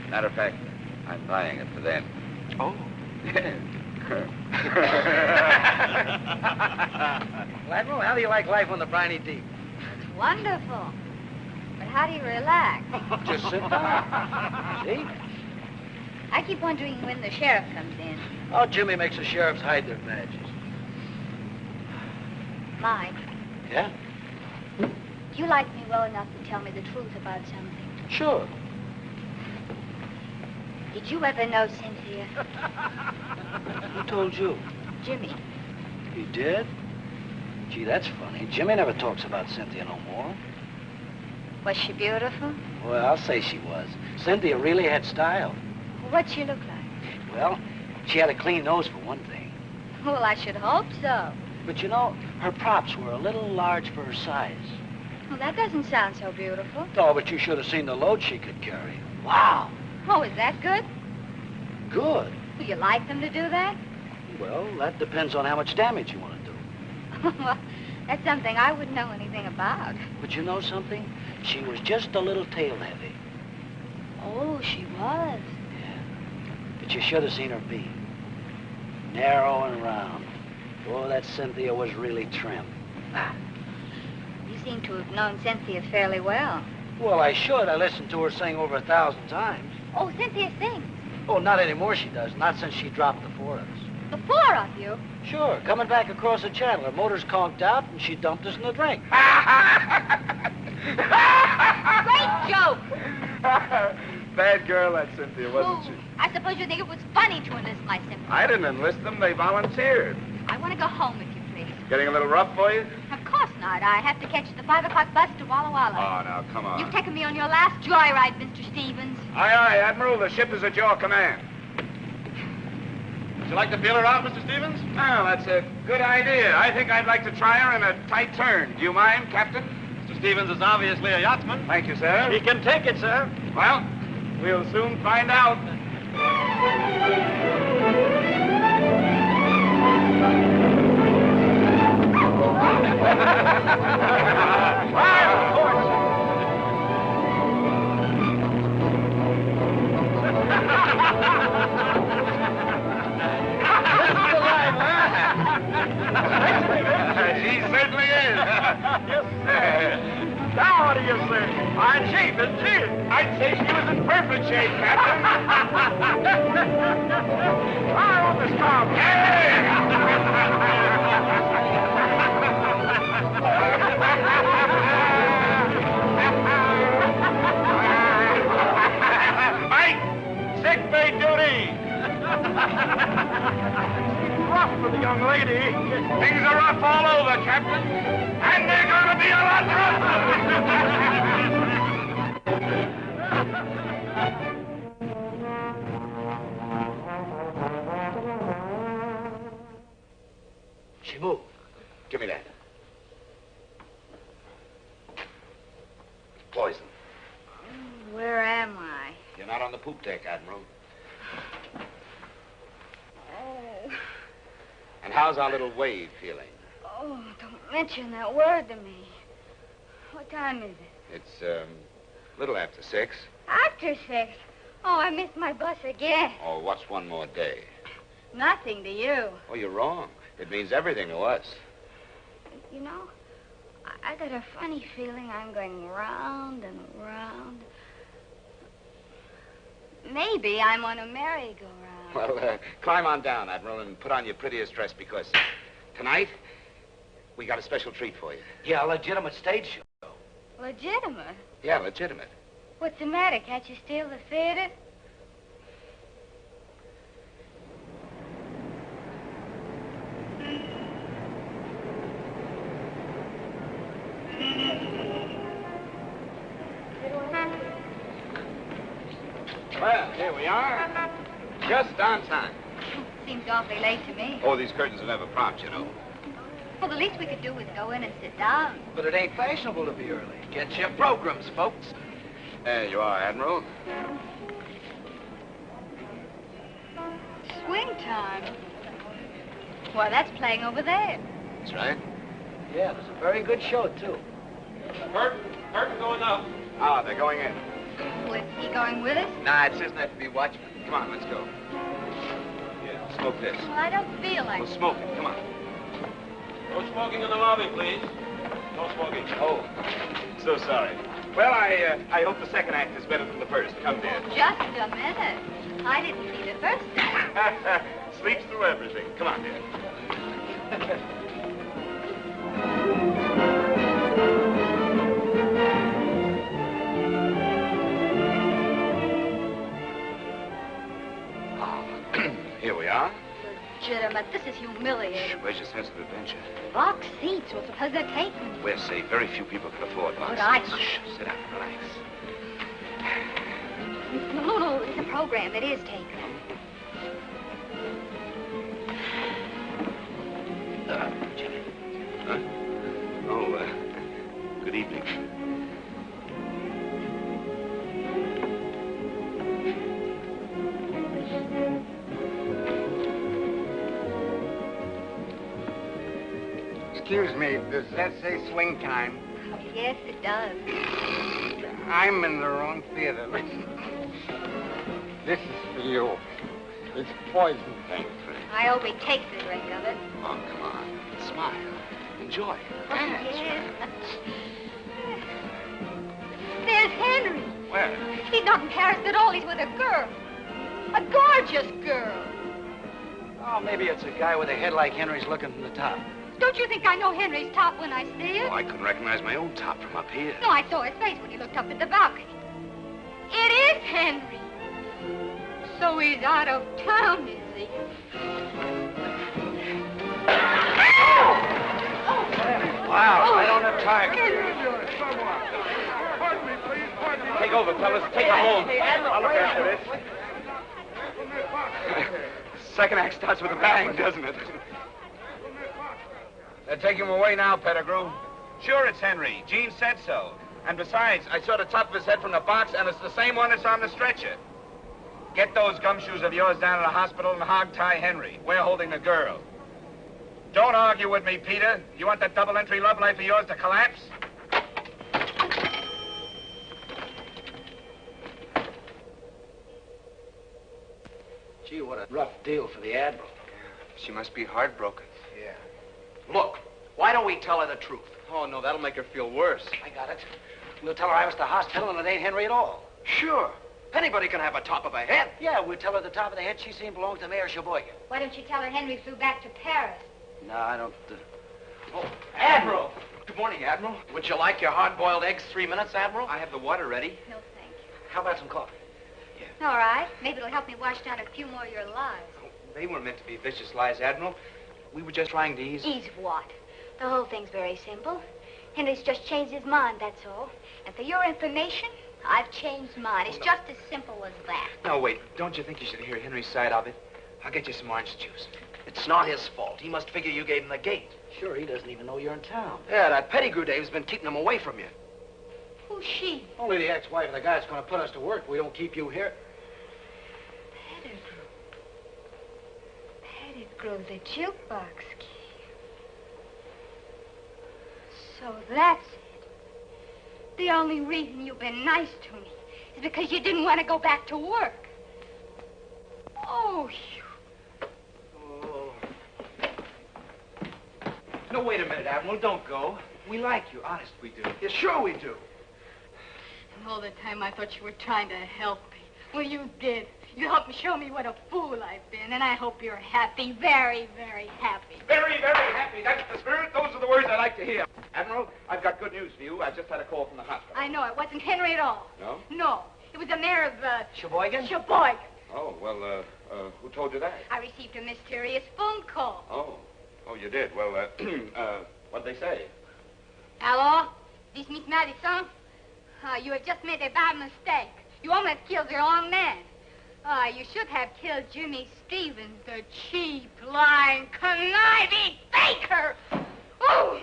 Matter of fact, I'm buying it for them. Oh. Yes. Well, Admiral, how do you like life on the briny deep? It's wonderful. But how do you relax? Just sit down. See? I keep wondering when the sheriff comes in. Oh, Jimmy makes the sheriffs hide their badges. Mike, Yeah? do you like me well enough to tell me the truth about something? Sure. Did you ever know Cynthia? Who told you? Jimmy. He did? Gee, that's funny. Jimmy never talks about Cynthia no more. Was she beautiful? Well, I'll say she was. Cynthia really had style. What'd she look like? Well, she had a clean nose for one thing. Well, I should hope so. But you know, her props were a little large for her size. Well, that doesn't sound so beautiful. Oh, but you should have seen the load she could carry. Wow. Oh, is that good? Good. Would you like them to do that? Well, that depends on how much damage you want to do. Well, that's something I wouldn't know anything about. But you know something? She was just a little tail heavy. Oh, she was. Yeah. But you should have seen her beam. Narrow and round. Oh, that Cynthia was really trim. You seem to have known Cynthia fairly well. Well, I should. I listened to her sing over 1,000 times. Oh, Cynthia sings. Oh, not anymore she does. Not since she dropped the four of us. The four of you? Sure. Coming back across the channel. Her motor's conked out, and she dumped us in the drink. Great joke. Bad girl, that Cynthia, wasn't she? I suppose you think it was funny to enlist my sympathy. I didn't enlist them. They volunteered. I want to go home, if you please. Getting a little rough for you? Of course not. I have to catch the 5 o'clock bus to Walla Walla. Oh, now, come on. You've taken me on your last joyride, Mr. Stevens. Aye, aye, Admiral. The ship is at your command. Would you like to feel her out, Mr. Stevens? Well, that's a good idea. I think I'd like to try her in a tight turn. Do you mind, Captain? Mr. Stevens is obviously a yachtsman. Thank you, sir. He can take it, sir. Well, we'll soon find out. She certainly is. Now what do you say? Fine shape, isn't she? I'd say she was in perfect shape, Captain. Fire on the starboard. Mike, sick bay duty. Rough for the young lady. Things are rough all over, Captain. And they're going to be a lot She moved. Give me that. Poison. Where am I? You're not on the poop deck, Admiral. Oh. And how's our little wave feeling? Oh, don't mention that word to me. What time is it? It's, a little after 6. After 6. Oh, I missed my bus again. Oh, what's one more day? Nothing to you. Oh, you're wrong. It means everything to us. You know, I got a funny feeling I'm going round and round. Maybe I'm on a merry-go-round. Well, climb on down, Admiral, and put on your prettiest dress, because tonight we got a special treat for you. Yeah, a legitimate stage show. Legitimate? Yeah, legitimate. What's the matter? Can't you steal the theater? Here we are. Just on time. Seems awfully late to me. Oh, these curtains are never prompt, you know. Well, the least we could do is go in and sit down. But it ain't fashionable to be early. Get your programs, folks. There you are, Admiral. Swing time. Why, that's playing over there. That's right. Yeah, it was a very good show, too. Curtain going up. Ah, they're going in. Well, is he going with us? Nah, it says not to be watchman. Come on, let's go. Yeah, smoke this. Well, I don't feel like We'll smoke it. Come on. No smoking in the lobby, please. No smoking. Oh, so sorry. Well, I hope the second act is better than the first. Come, dear. Just a minute. I didn't see the first act. Sleeps through everything. Come on, dear. Here we are. Legitimate. This is humiliating. Where's your sense of adventure? Box seats. Well, suppose they're taken. We're safe. Very few people can afford box But I- seats. Shh, sit down, relax. No, it's a program that is taken. Jimmy. Huh? Oh, good evening. Excuse me, does that say swing time? Oh, yes, it does. I'm in the wrong theater. Listen. This is for you. It's poison. Thanks, Frank. I hope he takes a drink of it. Oh, come on. Smile. Enjoy. Oh, Dance. yes. There's Henry. Where? He's not in Paris at all. He's with a girl. A gorgeous girl. Oh, maybe it's a guy with a head like Henry's looking from the top. Don't you think I know Henry's top when I see it? Oh, I couldn't recognize my own top from up here. No, I saw his face when he looked up at the balcony. It is Henry. So he's out of town, is he? Wow, I don't have time. Pardon me, please. Pardon me. Take over, fellas. Take her home. I'll look after this. Second act starts with a bang, doesn't it? They're taking him away now, Pettigrew. Sure, it's Henry. Gene said so. And besides, I saw the top of his head from the box, and it's the same one that's on the stretcher. Get those gumshoes of yours down to the hospital and hog-tie Henry. We're holding the girl. Don't argue with me, Peter. You want that double-entry love life of yours to collapse? Gee, what a rough deal for the Admiral. She must be heartbroken. Yeah. Look, why don't we tell her the truth? Oh, no, that'll make her feel worse. I got it. We'll tell her I was at the hospital and it ain't Henry at all. Sure. Anybody can have a top of a head. Yeah, we'll tell her the top of the head she seen belongs to Mayor Sheboygan. Why don't you tell her Henry flew back to Paris? No, I don't... Oh, Admiral! Good morning, Admiral. Would you like your hard-boiled eggs 3 minutes, Admiral? I have the water ready. No, thank you. How about some coffee? All right. Maybe it'll help me wash down a few more of your lies. They weren't meant to be vicious lies, Admiral. We were just trying to ease... Ease what? The whole thing's very simple. Henry's just changed his mind, that's all. And for your information, I've changed mine. It's just as simple as that. No, wait. Don't you think you should hear Henry's side of it? I'll get you some orange juice. It's not his fault. He must figure you gave him the gate. Sure, he doesn't even know you're in town. Yeah, that Pettigrew Dave's been keeping him away from you. Who's she? Only the ex-wife of the guy that's going to put us to work. We don't keep you here. Pettigrew, the jukebox key. So that's it. The only reason you've been nice to me is because you didn't want to go back to work. Oh, Oh. No, wait a minute, Admiral. Don't go. We like you. Honest, we do. Yeah, sure we do. And all the time I thought you were trying to help me. Well, you did. You helped me show me what a fool I've been, and I hope you're happy, very, very happy. Very, very happy. That's the spirit. Those are the words I like to hear. Admiral, I've got good news for you. I just had a call from the hospital. I know. It wasn't Henry at all. No? No. It was the mayor of, Sheboygan? Sheboygan. Oh, well, who told you that? I received a mysterious phone call. Oh, you did. Well, what'd they say? Hello? This Miss Madison? You have just made a bad mistake. You almost killed the wrong man. Ah, you should have killed Jimmy Stevens, the cheap, lying, conniving faker. Oh!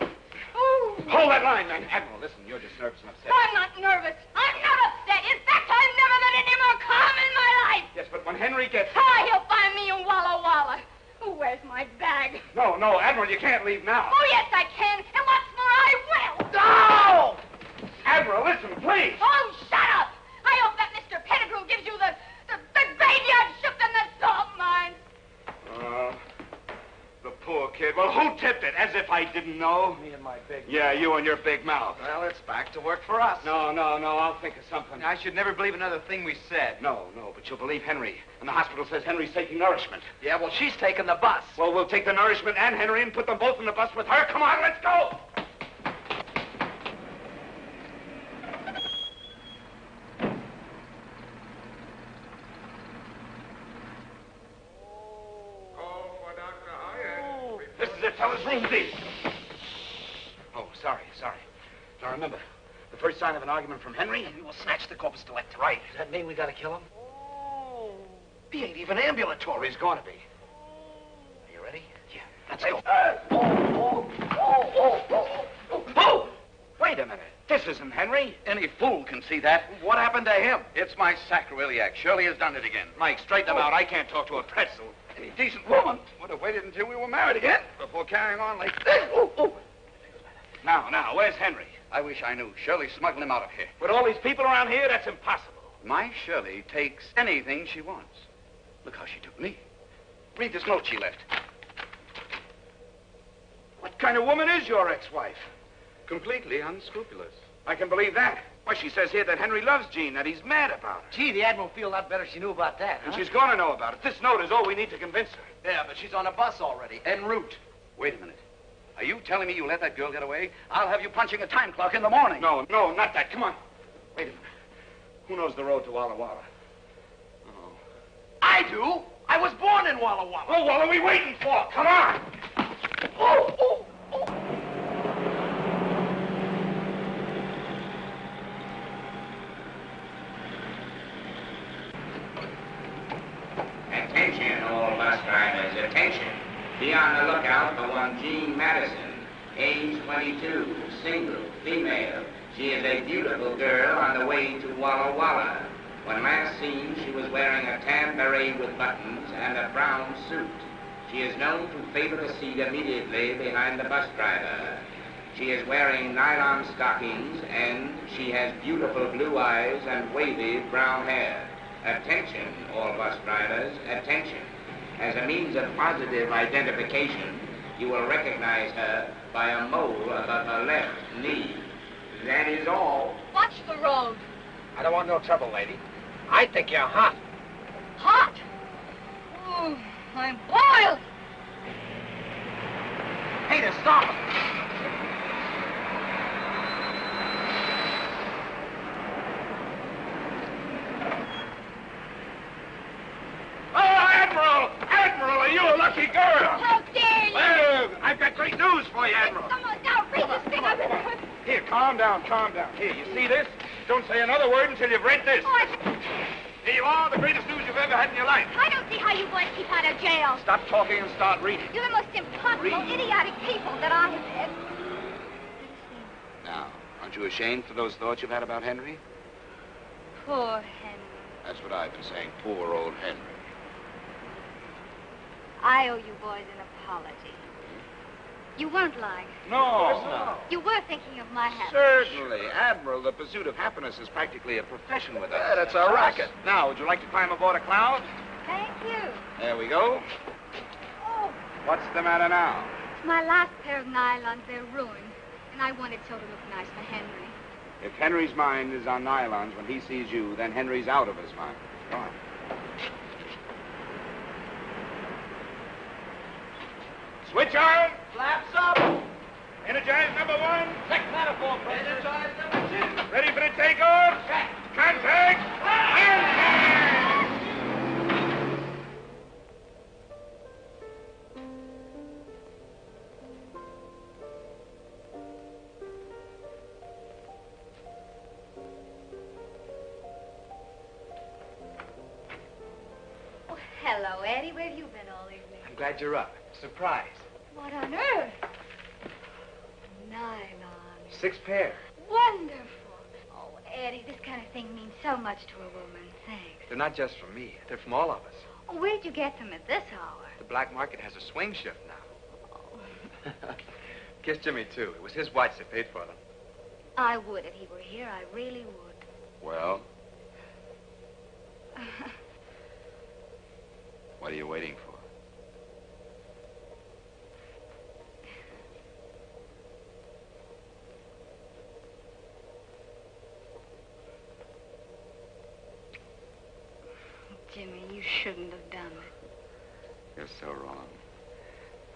Oh! Hold that line, man. Admiral, listen, you're just nervous and upset. I'm not nervous. I'm not upset. In fact, I've never known any more calm in my life. Yes, but when Henry gets... Ah, he'll find me in Walla Walla. Oh, where's my bag? No, Admiral, you can't leave now. Oh, yes, I can. And what's more, I will. No! Admiral, listen, please. Oh, shut up. I hope that Mr. Pettigrew gives you the graveyard shift and the salt mines. The poor kid. Well, who tipped it? As if I didn't know. Me and my big... Yeah, you and your big mouth. Well, it's back to work for us. No, I'll think of something. I should never believe another thing we said. No, but you'll believe Henry. And the hospital says Henry's taking nourishment. Yeah, well, she's taking the bus. Well, we'll take the nourishment and Henry and put them both in the bus with her. Come on, let's go! This is it, fellas. Room D. Oh, sorry. Now remember, the first sign of an argument from Henry, and we will snatch the corpus delicti. Right. Does that mean we gotta kill him? He ain't even ambulatory. He's going to be. Are you ready? Yeah. Let's go. Oh! Wait a minute. This isn't Henry. Any fool can see that. What happened to him? It's my sacroiliac. Shirley has done it again. Mike, straighten him out. I can't talk to a pretzel. Any decent woman would have waited until we were married again before carrying on like this. Now, where's Henry? I wish I knew. Shirley smuggled him out of here. With all these people around here, that's impossible. My Shirley takes anything she wants. Look how she took me. Read this note she left. What kind of woman is your ex-wife? Completely unscrupulous. I can believe that. Why, she says here that Henry loves Jean, that he's mad about her. Gee, the Admiral feel a lot better if she knew about that, huh? And she's going to know about it. This note is all we need to convince her. Yeah, but she's on a bus already, en route. Wait a minute. Are you telling me you let that girl get away? I'll have you punching a time clock in the morning. No, not that. Come on. Wait a minute. Who knows the road to Walla Walla? Oh. I do. I was born in Walla Walla. Oh, what are we waiting for? Come on. Oh. Attention, all bus drivers, attention. Be on the lookout for one Jean Madison, age 22, single, female. She is a beautiful girl on the way to Walla Walla. When last seen, she was wearing a tan beret with buttons and a brown suit. She is known to favor the seat immediately behind the bus driver. She is wearing nylon stockings and she has beautiful blue eyes and wavy brown hair. Attention, all bus drivers, attention. As a means of positive identification, you will recognize her by a mole above her left knee. That is all. Watch the road. I don't want no trouble, lady. I think you're hot. Hot? Oh, I'm boiled. Peter, stop it. Admiral, are you a lucky girl? How dare you? Well, I've got great news for you, Admiral. It's the most outrageous thing I've ever heard. Here, calm down. Here, you see this? Don't say another word until you've read this. Oh, Here you are, the greatest news you've ever had in your life. I don't see how you boys keep out of jail. Stop talking and start reading. You're the most impossible, idiotic people that I have ever... Now, aren't you ashamed for those thoughts you've had about Henry? Poor Henry. That's what I've been saying. Poor old Henry. I owe you boys an apology. You weren't lying. No. You were thinking of my happiness. Certainly. Admiral, the pursuit of happiness is practically a profession with us. Yeah, that's a racket. Now, would you like to climb aboard a cloud? Thank you. There we go. Oh, What's the matter now? it's my last pair of nylons. They're ruined. And I wanted so to look nice for Henry. If Henry's mind is on nylons when he sees you, then Henry's out of his mind. Come on. Switch on. Flaps up. Energize number 1. Check platform, Energize number 2. Ready for the takeoff? Check. Contact. Contact! Hello, Eddie. Where have you been all evening? I'm glad you're up. Surprise. What on earth? Nylon. 6 pair. Wonderful. Oh, Eddie, this kind of thing means so much to a woman. Thanks. They're not just from me. They're from all of us. Oh, where'd you get them at this hour? The black market has a swing shift now. Kiss Jimmy, too. It was his watch that paid for them. I would if he were here. I really would. Well? What are you waiting for? Jimmy, you shouldn't have done it. You're so wrong.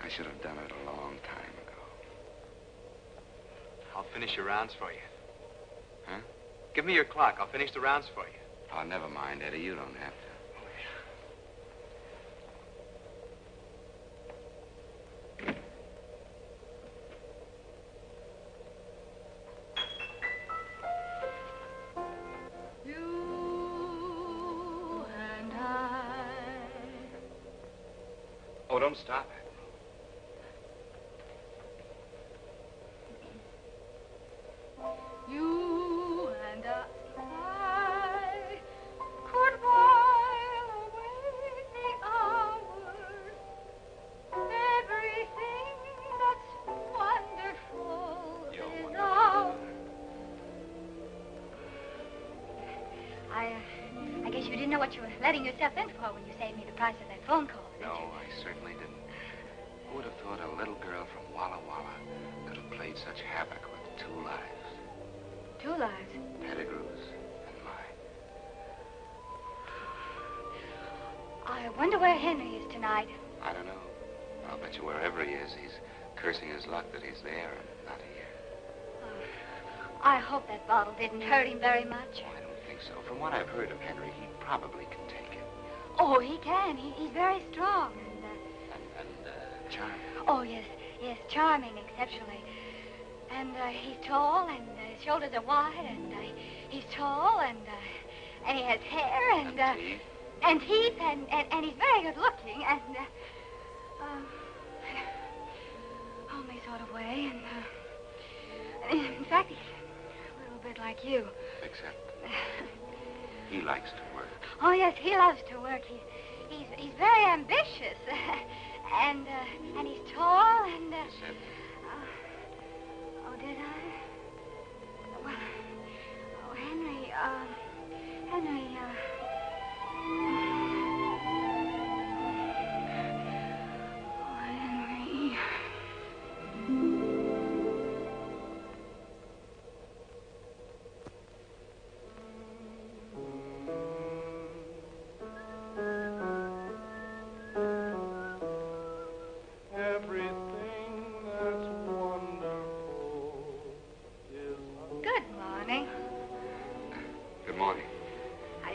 I should have done it a long time ago. I'll finish your rounds for you. Huh? Give me your clock. I'll finish the rounds for you. Oh, never mind, Eddie. You don't have to. Oh, don't stop it. You and I could while away the hours. Everything that's wonderful is ours. I guess you didn't know what you were letting yourself in for when you saved me the price of that phone call. No, I certainly didn't. Who would have thought a little girl from Walla Walla could have played such havoc with 2 lives? 2 lives? Pettigrew's and mine. I wonder where Henry is tonight. I don't know. I'll bet you wherever he is, he's cursing his luck that he's there and not here. I hope that bottle didn't hurt him very much. Oh, I don't think so. From what I've heard of Henry, he probably can take it. Oh, he can. He's very strong. And charming. Oh, yes, charming, exceptionally. And he's tall, and his shoulders are wide, and he's tall, and he has hair, and teeth. And teeth, and he's very good looking, and only sort of way, and in fact, he's a little bit like you. Except he likes to work. Oh, yes, he loves to work. He's very ambitious. And he's tall, and... You said... oh, did I? Well, oh, Henry,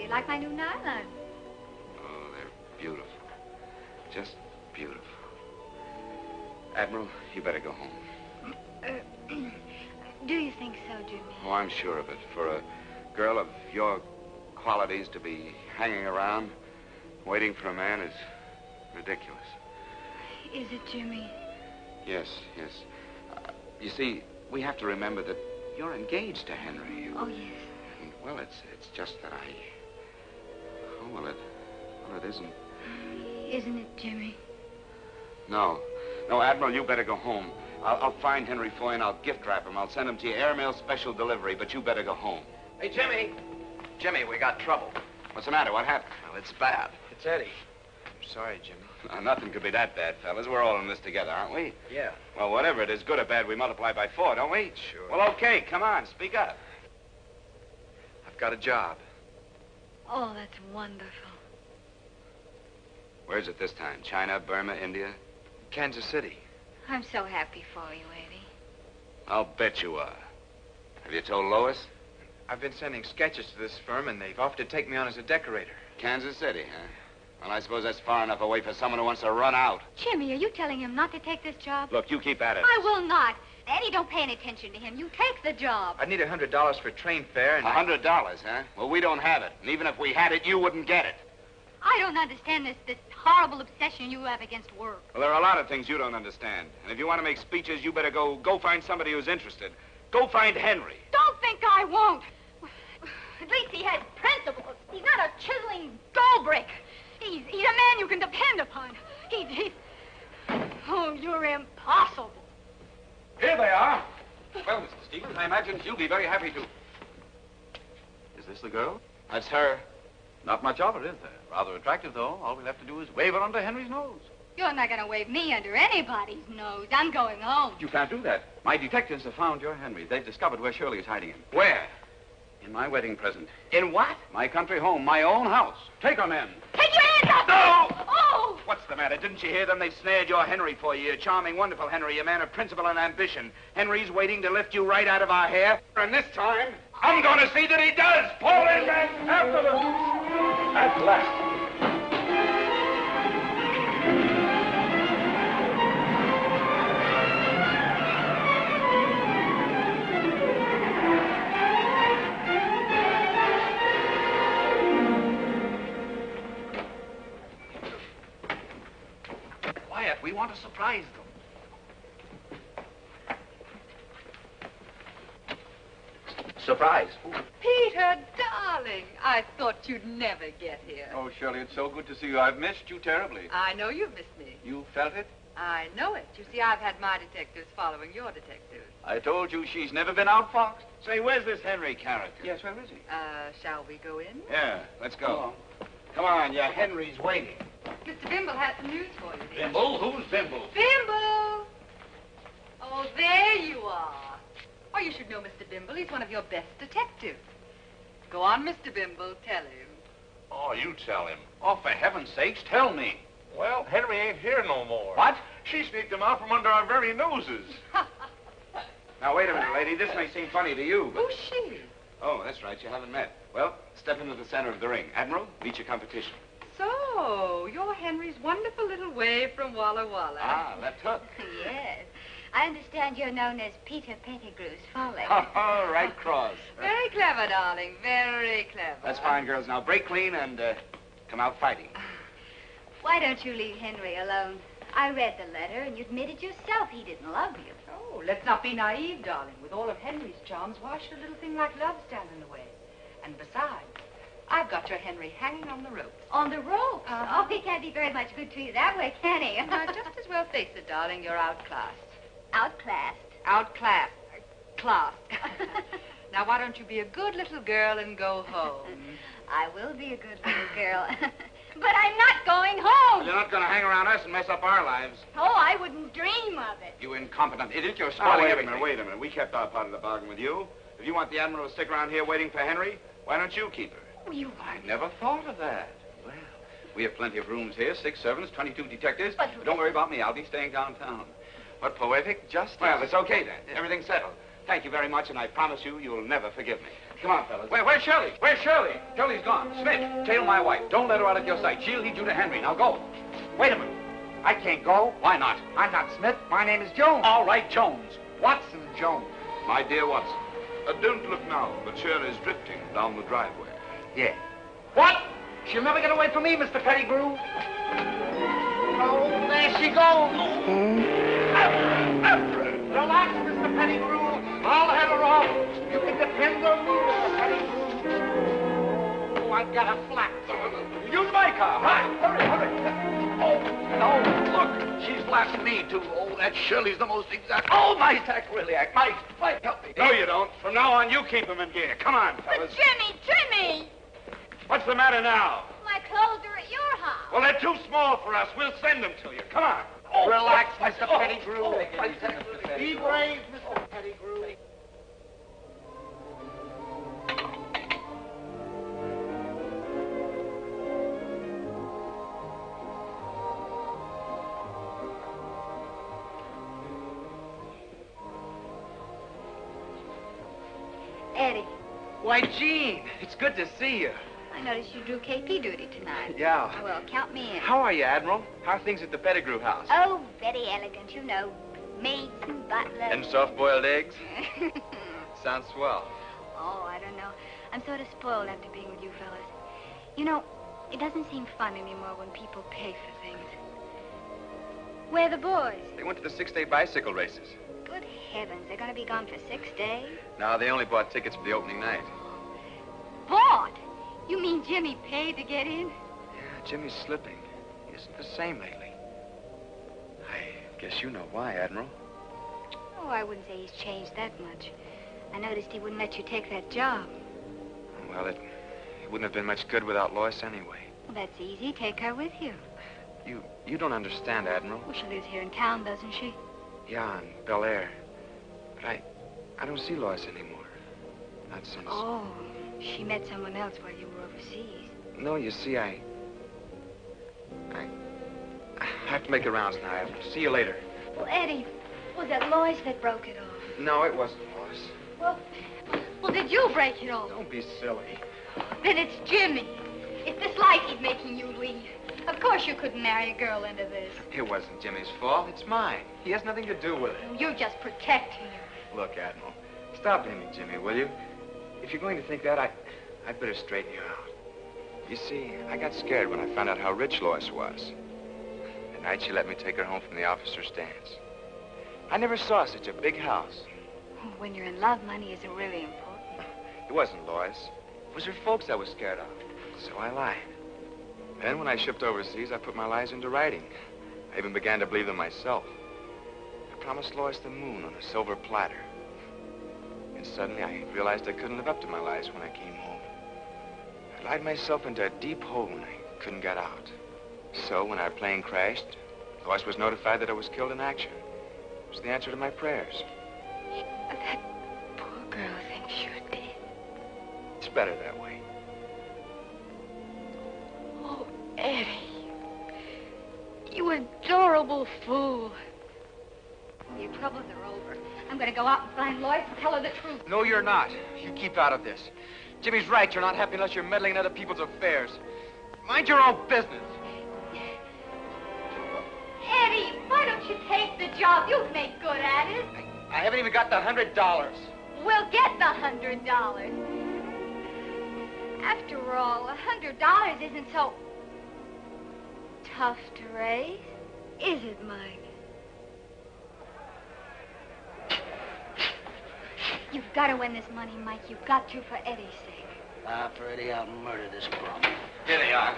like my new nylon. Oh, they're beautiful. Just beautiful. Admiral, you better go home. Do you think so, Jimmy? Oh, I'm sure of it. For a girl of your qualities to be hanging around, waiting for a man is ridiculous. Is it, Jimmy? Yes. You see, we have to remember that you're engaged to Henry. Oh, yes. And, well, it's just that I... Oh, well, it isn't. Isn't it, Jimmy? No, Admiral, you better go home. I'll find Henry Foy and I'll gift wrap him. I'll send him to you airmail special delivery, but you better go home. Hey, Jimmy. Jimmy, we got trouble. What's the matter? What happened? Well, it's bad. It's Eddie. I'm sorry, Jimmy. Nothing could be that bad, fellas. We're all in this together, aren't we? Yeah. Well, whatever it is, good or bad, we multiply by 4, don't we? Sure. Well, okay, come on, speak up. I've got a job. Oh, that's wonderful. Where's it this time? China, Burma, India? Kansas City. I'm so happy for you, Eddie. I'll bet you are. Have you told Lois? I've been sending sketches to this firm, and they've offered to take me on as a decorator. Kansas City, huh? Well, I suppose that's far enough away for someone who wants to run out. Jimmy, are you telling him not to take this job? Look, you keep at it. I will not. Eddie, don't pay any attention to him. You take the job. I need $100 for train fare, and $100, huh? Well, we don't have it. And even if we had it, you wouldn't get it. I don't understand this horrible obsession you have against work. Well, there are a lot of things you don't understand. And if you want to make speeches, you better go find somebody who's interested. Go find Henry. Don't think I won't. At least he has principles. He's not a chiseling gold brick. He's a man you can depend upon. He's... Oh, you're impossible. Here they are. Well, Mr. Stevens, I imagine she'll be very happy to... Is this the girl? That's her. Not much of her, is there? Rather attractive, though. All we'll have to do is wave her under Henry's nose. You're not going to wave me under anybody's nose. I'm going home. You can't do that. My detectives have found your Henry. They've discovered where Shirley is hiding him. Where? In my wedding present. In what? My country home, my own house. Take her, men. Take your hands up! No! Oh! What's the matter? Didn't you hear them? They've snared your Henry for you. A charming, wonderful Henry, a man of principle and ambition. Henry's waiting to lift you right out of our hair. And this time, I'm going to see that he does. Fall in, men. After them. At last. We want to surprise them. Surprise. Peter, darling, I thought you'd never get here. Oh, Shirley, it's so good to see you. I've missed you terribly. I know you've missed me. You felt it? I know it. You see, I've had my detectives following your detectives. I told you she's never been outfoxed. Say, where's this Henry character? Yes, where is he? Shall we go in? Yeah, let's go. Come on, your Henry's waiting. Mr. Bimble has some news for you, dear. Bimble? Who's Bimble? Bimble! Oh, there you are. Oh, you should know Mr. Bimble. He's one of your best detectives. Go on, Mr. Bimble. Tell him. Oh, you tell him. Oh, for heaven's sakes, tell me. Well, Henry ain't here no more. What? She sneaked him out from under our very noses. Now, wait a minute, lady. This may seem funny to you, but... Who's she? Oh, that's right. You haven't met. Well, step into the center of the ring. Admiral, meet your competition. So, you're Henry's wonderful little way from Walla Walla. Ah, that took. Yes. I understand you're known as Peter Pettigrew's Folly. Oh, right cross. Very clever, darling. Very clever. That's fine, girls. Now break clean and come out fighting. Why don't you leave Henry alone? I read the letter, and you admitted yourself he didn't love you. Oh, let's not be naive, darling. With all of Henry's charms, why should a little thing like love stand in the way? And besides, I've got your Henry hanging on the ropes. On the ropes? Oh, he can't be very much good to you that way, can he? Just as well face it, darling. You're outclassed. Outclassed? Outclassed. Classed. Now, why don't you be a good little girl and go home? I will be a good little girl. But I'm not going home. Well, you're not going to hang around us and mess up our lives. Oh, I wouldn't dream of it. You incompetent idiot. You're Now, spoiling wait a everything. minute, wait a minute. We kept our part of the bargain with you. If you want the Admiral to stick around here waiting for Henry, why don't you keep her? Oh, you... I never thought of that. Well, we have plenty of rooms here, 6 servants, 22 detectives. But don't worry about me. I'll be staying downtown. What poetic justice. Well, it's okay then. Everything's settled. Thank you very much, and I promise you, you'll never forgive me. Come on, fellas. Where's Shirley? Where's Shirley? Shirley's gone. Smith, tail my wife. Don't let her out of your sight. She'll lead you to Henry. Now go. Wait a minute. I can't go. Why not? I'm not Smith. My name is Jones. All right, Jones. Watson Jones. My dear Watson, don't look now, but Shirley's drifting down the driveway. Yeah. What? She'll never get away from me, Mr. Pettigrew. Oh, there she goes. Relax, Mr. Pettigrew. I'll head her off. You can depend on me, Mr. Pettigrew. Oh, I've got a flat. Use my car. Right. Hurry. Oh, no. Look, she's blasting me, too. Oh, that Shirley's the most exact. Oh, my sacrilege. Mike, help me. No, you don't. From now on, you keep him in gear. Come on, fellas. Jimmy! What's the matter now? My clothes are at your house. Well, they're too small for us. We'll send them to you. Come on. Oh, relax, Mr. Pettigrew. Be Be brave, Mr. Pettigrew. Eddie, Why, Jean, it's good to see you. I noticed you do KP duty tonight. Yeah. Well, count me in. How are you, Admiral? How are things at the Pettigrew house? Oh, very elegant, you know. Maids and butlers. And soft-boiled eggs? Sounds swell. Oh, I don't know. I'm sort of spoiled after being with you fellas. You know, It doesn't seem fun anymore when people pay for things. Where are the boys? They went to the 6-day bicycle races. Good heavens, they're going to be gone for 6 days? No, they only bought tickets for the opening night. Bought? You mean Jimmy paid to get in? Yeah, Jimmy's slipping. He isn't the same lately. I guess you know why, Admiral. Oh, I wouldn't say he's changed that much. I noticed he wouldn't let you take that job. Well, it wouldn't have been much good without Lois anyway. Well, that's easy. Take her with you. You don't understand, Admiral. Well, she lives here in town, doesn't she? Yeah, in Bel Air. But I don't see Lois anymore. Not since... Oh, she met someone else while you were overseas. No, you see, I have to make the rounds now. I'll see you later. Well, Eddie, was that Lois that broke it off? No, it wasn't Lois. Well, did you break it off? Don't be silly. Then it's Jimmy. It's this life he's making you lead. Of course you couldn't marry a girl into this. It wasn't Jimmy's fault. It's mine. He has nothing to do with it. You're just protecting him. Look, Admiral, stop blaming Jimmy, will you? If you're going to think that, I'd better straighten you out. You see, I got scared when I found out how rich Lois was. At night, she let me take her home from the officer's dance. I never saw such a big house. When you're in love, money isn't really important. It wasn't Lois. It was her folks I was scared of. So I lied. Then, when I shipped overseas, I put my lies into writing. I even began to believe them myself. I promised Lois the moon on a silver platter. And suddenly, I realized I couldn't live up to my lies when I came home. I lied myself into a deep hole and I couldn't get out. So, when our plane crashed, Lois was notified that I was killed in action. It was the answer to my prayers. That poor girl thinks you're dead. It's better that way. Oh, Eddie. You adorable fool. Your troubles are over. I'm going to go out and find Lois and tell her the truth. No, you're not. You keep out of this. Jimmy's right. You're not happy unless you're meddling in other people's affairs. Mind your own business. Eddie, why don't you take the job? You'd make good at it. I haven't even got the $100. We'll get the $100. After all, $100 isn't so tough to raise, is it, Mike? You've got to win this money, Mike. You've got to for Eddie's sake. For Eddie, I'll murder this bum. Here they are.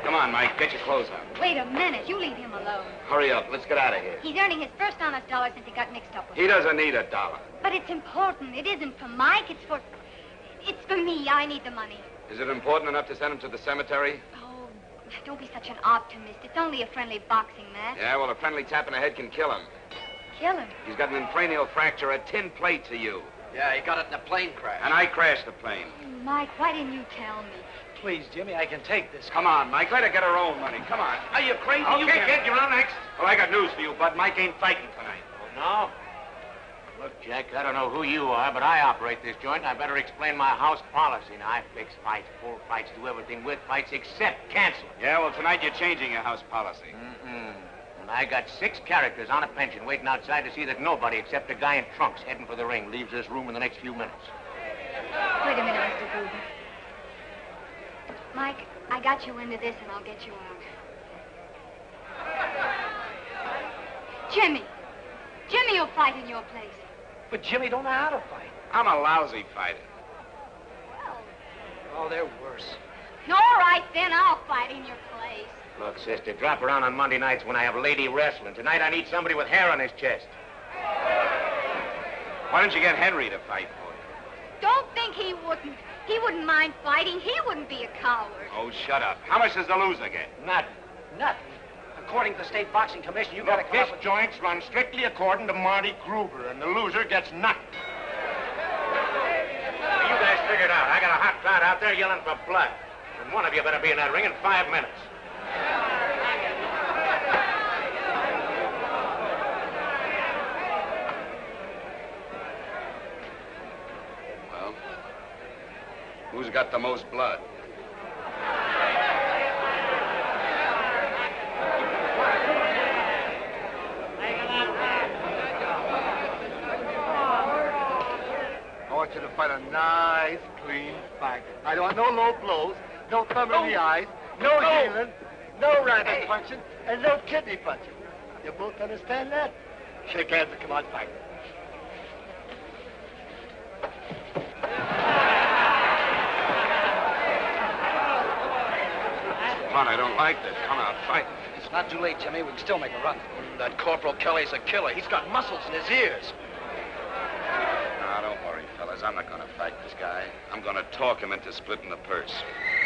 Come on, Mike. Get your clothes on. Wait a minute. You leave him alone. Hurry up. Let's get out of here. He's earning his first honest dollar since he got mixed up with He doesn't need $1. But it's important. It isn't for Mike. It's for me. I need the money. Is it important enough to send him to the cemetery? Oh, don't be such an optimist. It's only a friendly boxing match. Yeah, well, a friendly tap in the head can kill him. Kill him? He's got an cranial fracture, a tin plate to you. Yeah, he got it in a plane crash. And I crashed the plane. Mike, why didn't you tell me? Please, Jimmy, I can take this. Come on, Mike. Let her get her own money. Come on. Are you crazy? Okay, kid, you're on next. Well, I got news for you, Bud. Mike ain't fighting tonight. No? Look, Jack, I don't know who you are, but I operate this joint, and I better explain my house policy. Now, I fix fights, pull fights, do everything with fights except cancel. Yeah, well, tonight you're changing your house policy. And I got 6 characters on a pension waiting outside to see that nobody except a guy in trunks heading for the ring leaves this room in the next few minutes. Wait a minute, Mr. Brodie. Mike, I got you into this, and I'll get you out. Jimmy. Jimmy will fight in your place. But Jimmy don't know how to fight. I'm a lousy fighter. Oh, they're worse. All right, then, I'll fight in your place. Look, sister, drop around on Monday nights when I have lady wrestling. Tonight I need somebody with hair on his chest. Why don't you get Henry to fight for you? Don't think he wouldn't. He wouldn't mind fighting. He wouldn't be a coward. Oh, shut up. How much does the loser get? Nothing. Nothing. According to the State Boxing Commission, you got to Look, come this up with... joint's run strictly according to Marty Gruber, and the loser gets nothing. You guys figure it out. I got a hot crowd out there yelling for blood. And one of you better be in that ring in 5 minutes. Well, who's got the most blood? I want you to fight a nice, clean fight. I don't want no low blows. no thumb in the eyes, no healing, no rabbit punching, and no kidney punching. You both understand that? Shake hands and come on, fight. Come on, I don't like this. Come out, fight. It's not too late, Jimmy. We can still make a run. That Corporal Kelly's a killer. He's got muscles in his ears. Now, don't worry, fellas. I'm not going to fight this guy. I'm going to talk him into splitting the purse.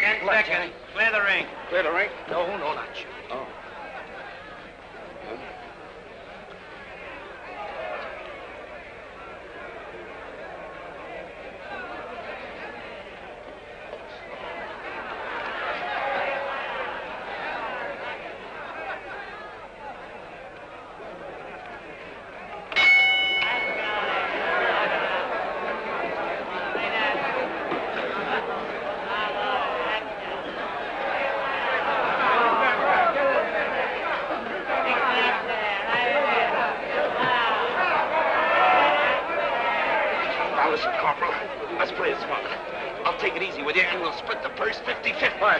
10 seconds. Clear the ring. Clear the ring? No, not you. Oh.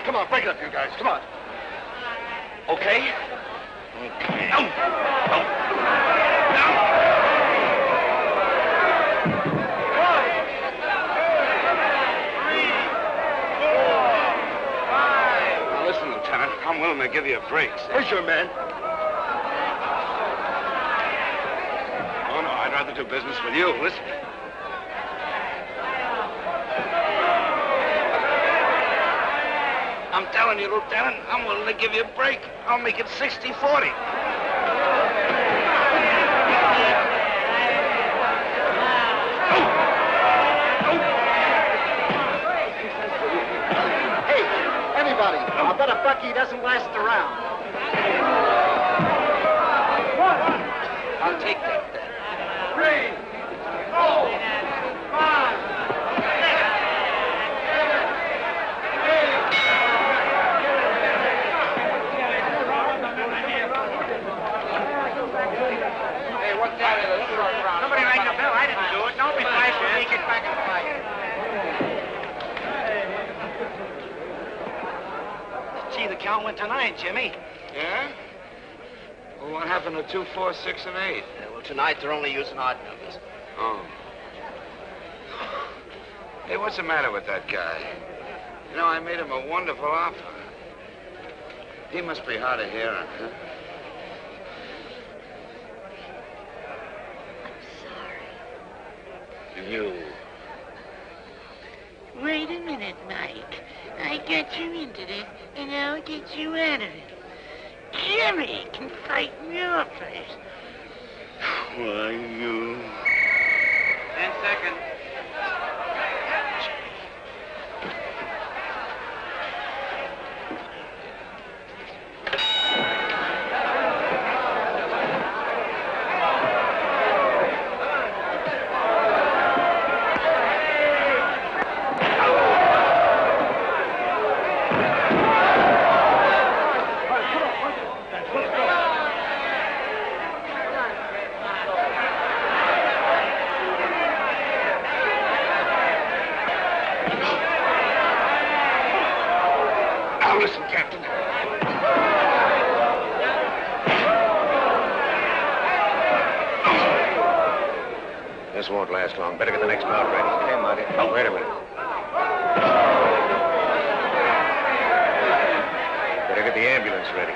Come on, break it up, you guys. Come on. Okay? Okay. No! Now, listen, Lieutenant. I'm willing to give you a break. Where's your man? Oh, no, I'd rather do business with you. Listen. I'm telling you, Lieutenant, I'm willing to give you a break. I'll make it 60-40. Hey, everybody, I bet a Bucky doesn't last around. I'll take that then. 3, 4, 5, 6, 7, 8. Somebody rang the bell. I didn't do it. Don't be nice when we get back in the fight. Gee, the count went to 9, Jimmy. Yeah? Well, what happened to 2, 4, 6, and 8? Well, tonight they're only using odd numbers. Oh. Hey, what's the matter with that guy? You know, I made him a wonderful offer. He must be hard of hearing, huh? You. Wait a minute, Mike. I got you into this, and I'll get you out of it. Jimmy can fight in your place. Why, you... 10 seconds. Listen, Captain. This won't last long. Better get the next mount ready. Okay, Marty. Oh, wait a minute. Better get the ambulance ready.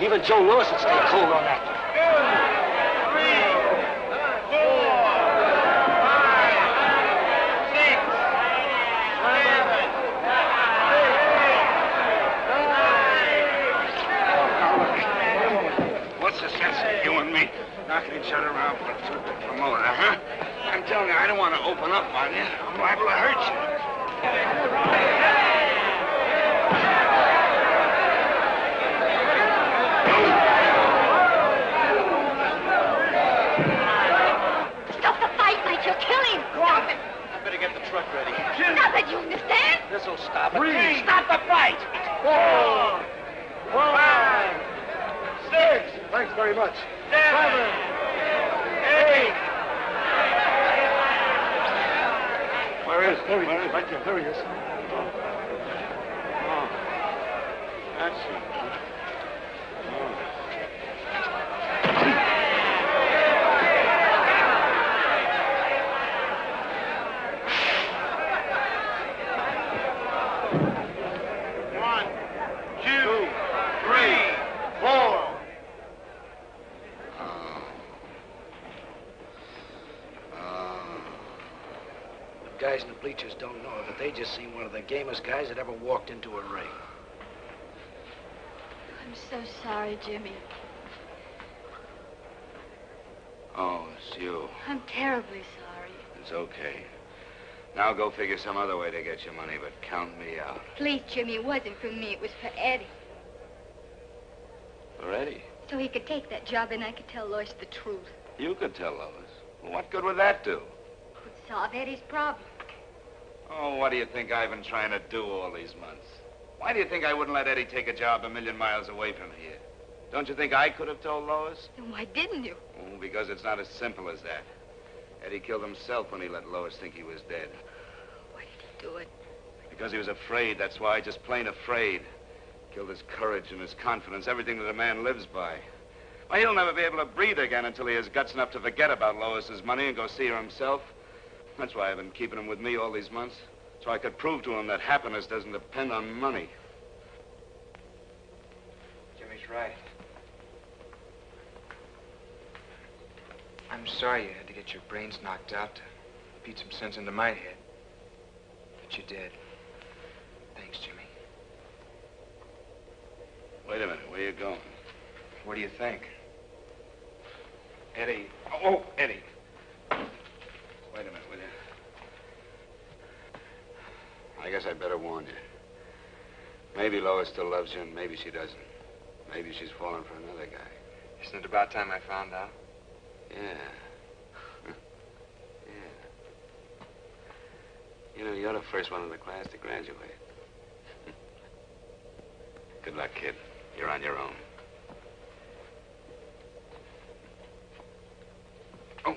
Even Joe Lewis would stay cool on that. 3, 4, 5, 6, 7, 8. What's the sense of you and me knocking each other around for the promoter, huh? I'm telling you, I don't want to open up on you. I'm liable to hurt you. Stop the fight, Mike. You'll kill him. Stop it. I better get the truck ready. Stop it, you understand? This'll stop it. 3, Stop the fight! 4, 5, 6, Thanks very much. 7, 8. Where is he? Right there. There he is. Oh. That's it. Guys in the bleachers don't know it, but they just seen one of the gamest guys that ever walked into a ring. I'm so sorry, Jimmy. Oh, it's you. I'm terribly sorry. It's okay. Now go figure some other way to get your money, but count me out. Please, Jimmy, it wasn't for me. It was for Eddie. For Eddie? So he could take that job and I could tell Lois the truth. You could tell Lois. Well, what good would that do? It would solve Eddie's problem. Oh, what do you think I've been trying to do all these months? Why do you think I wouldn't let Eddie take a job 1,000,000 miles away from here? Don't you think I could have told Lois? Then why didn't you? Oh, because it's not as simple as that. Eddie killed himself when he let Lois think he was dead. Why did he do it? Because he was afraid, that's why, just plain afraid. Killed his courage and his confidence, everything that a man lives by. Why, he'll never be able to breathe again until he has guts enough to forget about Lois's money and go see her himself. That's why I've been keeping him with me all these months. So I could prove to him that happiness doesn't depend on money. Jimmy's right. I'm sorry you had to get your brains knocked out to beat some sense into my head. But you did. Thanks, Jimmy. Wait a minute, where you going? What do you think? Eddie. Oh, Eddie. Wait a minute, will you? I guess I'd better warn you. Maybe Lois still loves you, and maybe she doesn't. Maybe she's fallen for another guy. Isn't it about time I found out? Yeah. Yeah. You know, you're the first one in the class to graduate. Good luck, kid. You're on your own. Oh.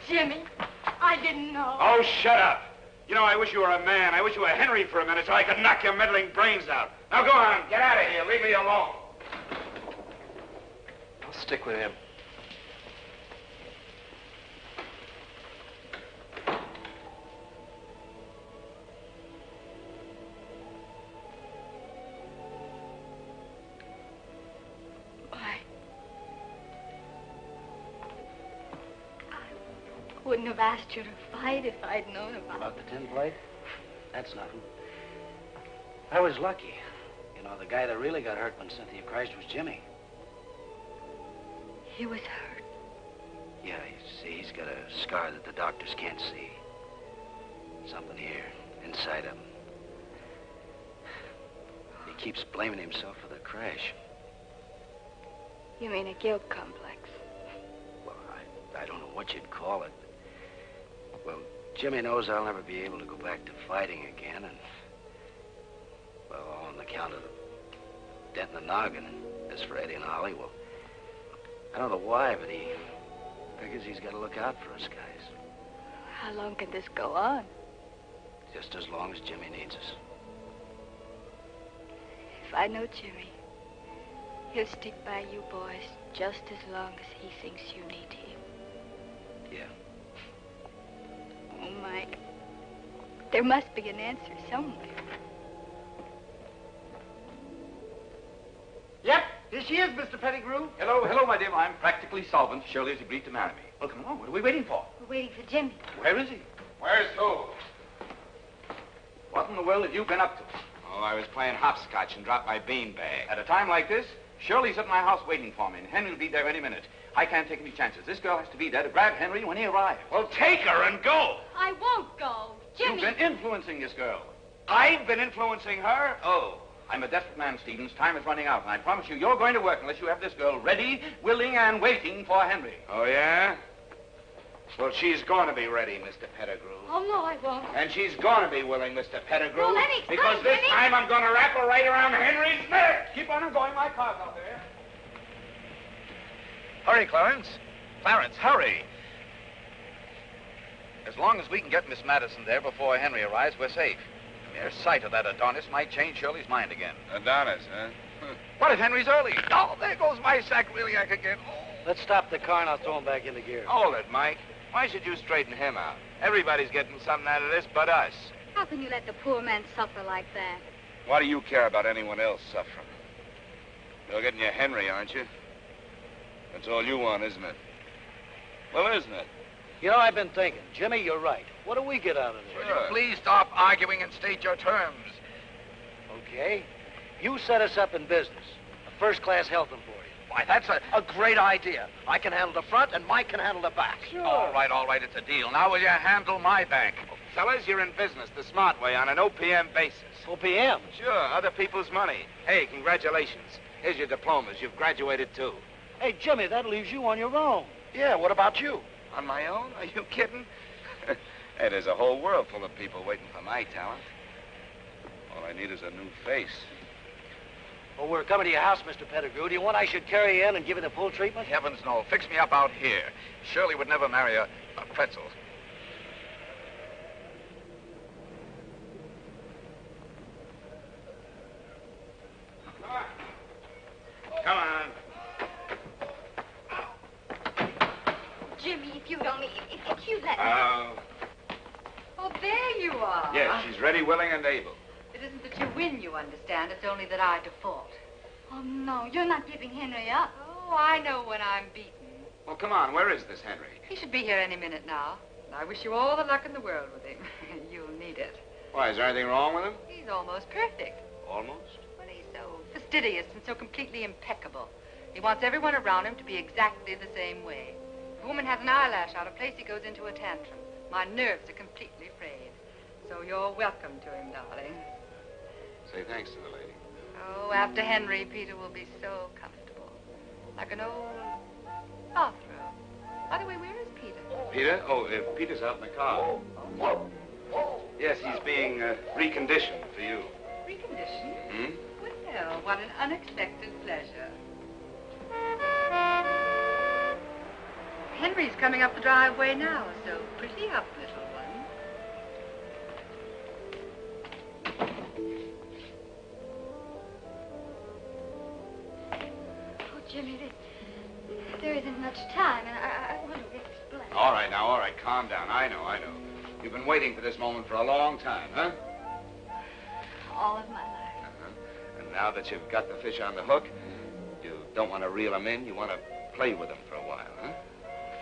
Jimmy, I didn't know. Oh, shut up. You know, I wish you were a man. I wish you were Henry for a minute so I could knock your meddling brains out. Now go on. Get out of here. Leave me alone. I'll stick with him. Wouldn't have asked you to fight if I'd known about the tin plate? That's nothing. I was lucky. You know, the guy that really got hurt when Cynthia crashed was Jimmy. He was hurt. Yeah, you see, he's got a scar that the doctors can't see. Something here, inside him. He keeps blaming himself for the crash. You mean a guilt complex? Well, I don't know what you'd call it. Well, Jimmy knows I'll never be able to go back to fighting again, and, well, all on account of the dent in the noggin. As for Eddie and Holly, well, I don't know why, but he figures he's got to look out for us guys. How long can this go on? Just as long as Jimmy needs us. If I know Jimmy, he'll stick by you boys just as long as he thinks you need him. Yeah. Oh, Mike. There must be an answer somewhere. Yep, here she is, Mr. Pettigrew. Hello, my dear. I'm practically solvent. Shirley has agreed to marry me. Well, come on. What are we waiting for? We're waiting for Jimmy. Where is he? Where's who? What in the world have you been up to? Oh, I was playing hopscotch and dropped my beanbag. At a time like this, Shirley's at my house waiting for me, and Henry will be there any minute. I can't take any chances. This girl has to be there to grab Henry when he arrives. Well, take her and go. I won't go. Jimmy. You've been influencing this girl. I've been influencing her? Oh. I'm a desperate man, Stevens. Time is running out, and I promise you, you're going to work unless you have this girl ready, willing, and waiting for Henry. Oh, yeah? Well, she's going to be ready, Mr. Pettigrew. Oh, no, I won't. And she's going to be willing, Mr. Pettigrew. Well, Lenny, because this time I'm going to wrap her right around Henry's neck. Keep on going. My car's out there. Hurry, Clarence. Clarence, hurry. As long as we can get Miss Madison there before Henry arrives, we're safe. The mere sight of that Adonis might change Shirley's mind again. Adonis, huh? What if Henry's early? Oh, there goes my sacroiliac again. Oh. Let's stop the car and I'll throw him back into gear. Hold it, Mike. Why should you straighten him out? Everybody's getting something out of this but us. How can you let the poor man suffer like that? Why do you care about anyone else suffering? You're getting your Henry, aren't you? That's all you want, isn't it? Well, isn't it? You know, I've been thinking. Jimmy, you're right. What do we get out of this? Will you please stop arguing and state your terms? Okay. You set us up in business. A first-class health employee. Why, that's a great idea. I can handle the front and Mike can handle the back. Sure. All right, it's a deal. Now will you handle my bank? Fellas, you're in business the smart way on an OPM basis. OPM? Sure, other people's money. Hey, congratulations. Here's your diplomas. You've graduated, too. Hey, Jimmy, that leaves you on your own. Yeah, what about you? On my own? Are you kidding? Hey, there's a whole world full of people waiting for my talent. All I need is a new face. Well, we're coming to your house, Mr. Pettigrew. Do you want I should carry you in and give you the full treatment? Heavens, no. Fix me up out here. Shirley would never marry a pretzel. Come on. Jimmy, if you'd only, if you'd let me. Oh, there you are. Yes, she's ready, willing, and able. It isn't that you win, you understand. It's only that I default. Oh, no, you're not giving Henry up. Oh, I know when I'm beaten. Well, come on. Where is this Henry? He should be here any minute now. I wish you all the luck in the world with him. You'll need it. Why, is there anything wrong with him? He's almost perfect. Almost? Well, he's so fastidious and so completely impeccable. He wants everyone around him to be exactly the same way. If a woman has an eyelash out of place, he goes into a tantrum. My nerves are completely frayed. So you're welcome to him, darling. Say thanks to the lady. Oh, after Henry, Peter will be so comfortable. Like an old bathrobe. By the way, where is Peter? Peter? Oh, Peter's out in the car. Yes, he's being reconditioned for you. Reconditioned? Hmm? Well, what an unexpected pleasure. Henry's coming up the driveway now, so pretty up, little one. Oh, Jimmy, there isn't much time, and I want to explain. All right, now, all right. Calm down. I know. You've been waiting for this moment for a long time, huh? All of my life. Uh-huh. And now that you've got the fish on the hook, you don't want to reel them in. You want to play with them for a while, huh?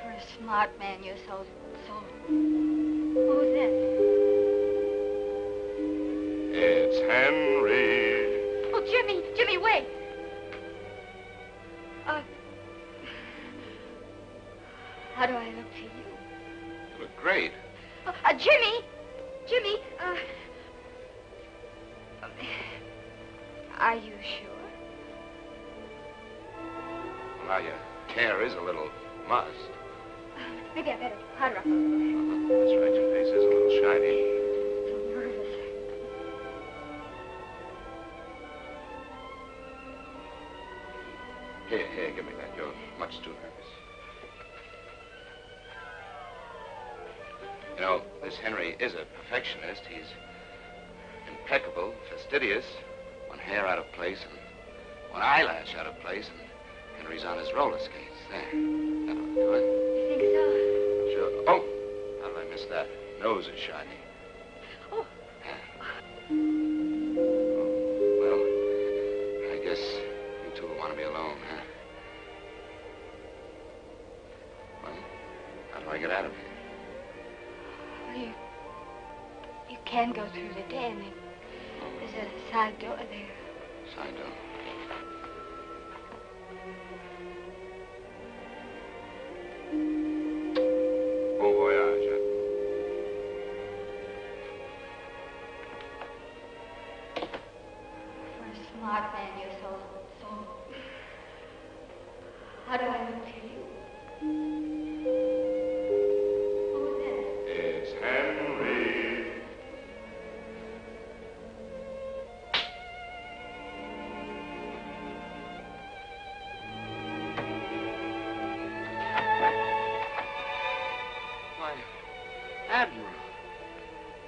For a smart man, you're so... Who's this? It's Henry. Oh, Jimmy, wait. How do I look to you? You look great. Jimmy, are you sure? Well, now, your hair is a little mussed. Maybe I better powder up a little. That's right, your face is a little shiny. So nervous. Here, give me that. You're much too nervous. You know, this Henry is a perfectionist. He's impeccable, fastidious, one hair out of place and one eyelash out of place, and Henry's on his roller skates. There. That'll do it. You think so? Sure. Oh, how did I miss that? Nose is shiny. Oh. Well, I guess you two want to be alone, huh? Well, how do I get out of here? Well, you can go through the den. There's a side door there. Side door. Bon voyage. For a smart man, you're so... How do I look to you? Who's this? It's Henry.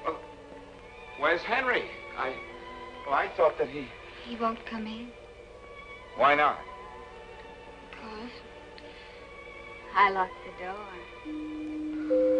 Well, where's Henry? I thought that he... He won't come in. Why not? Because I locked the door.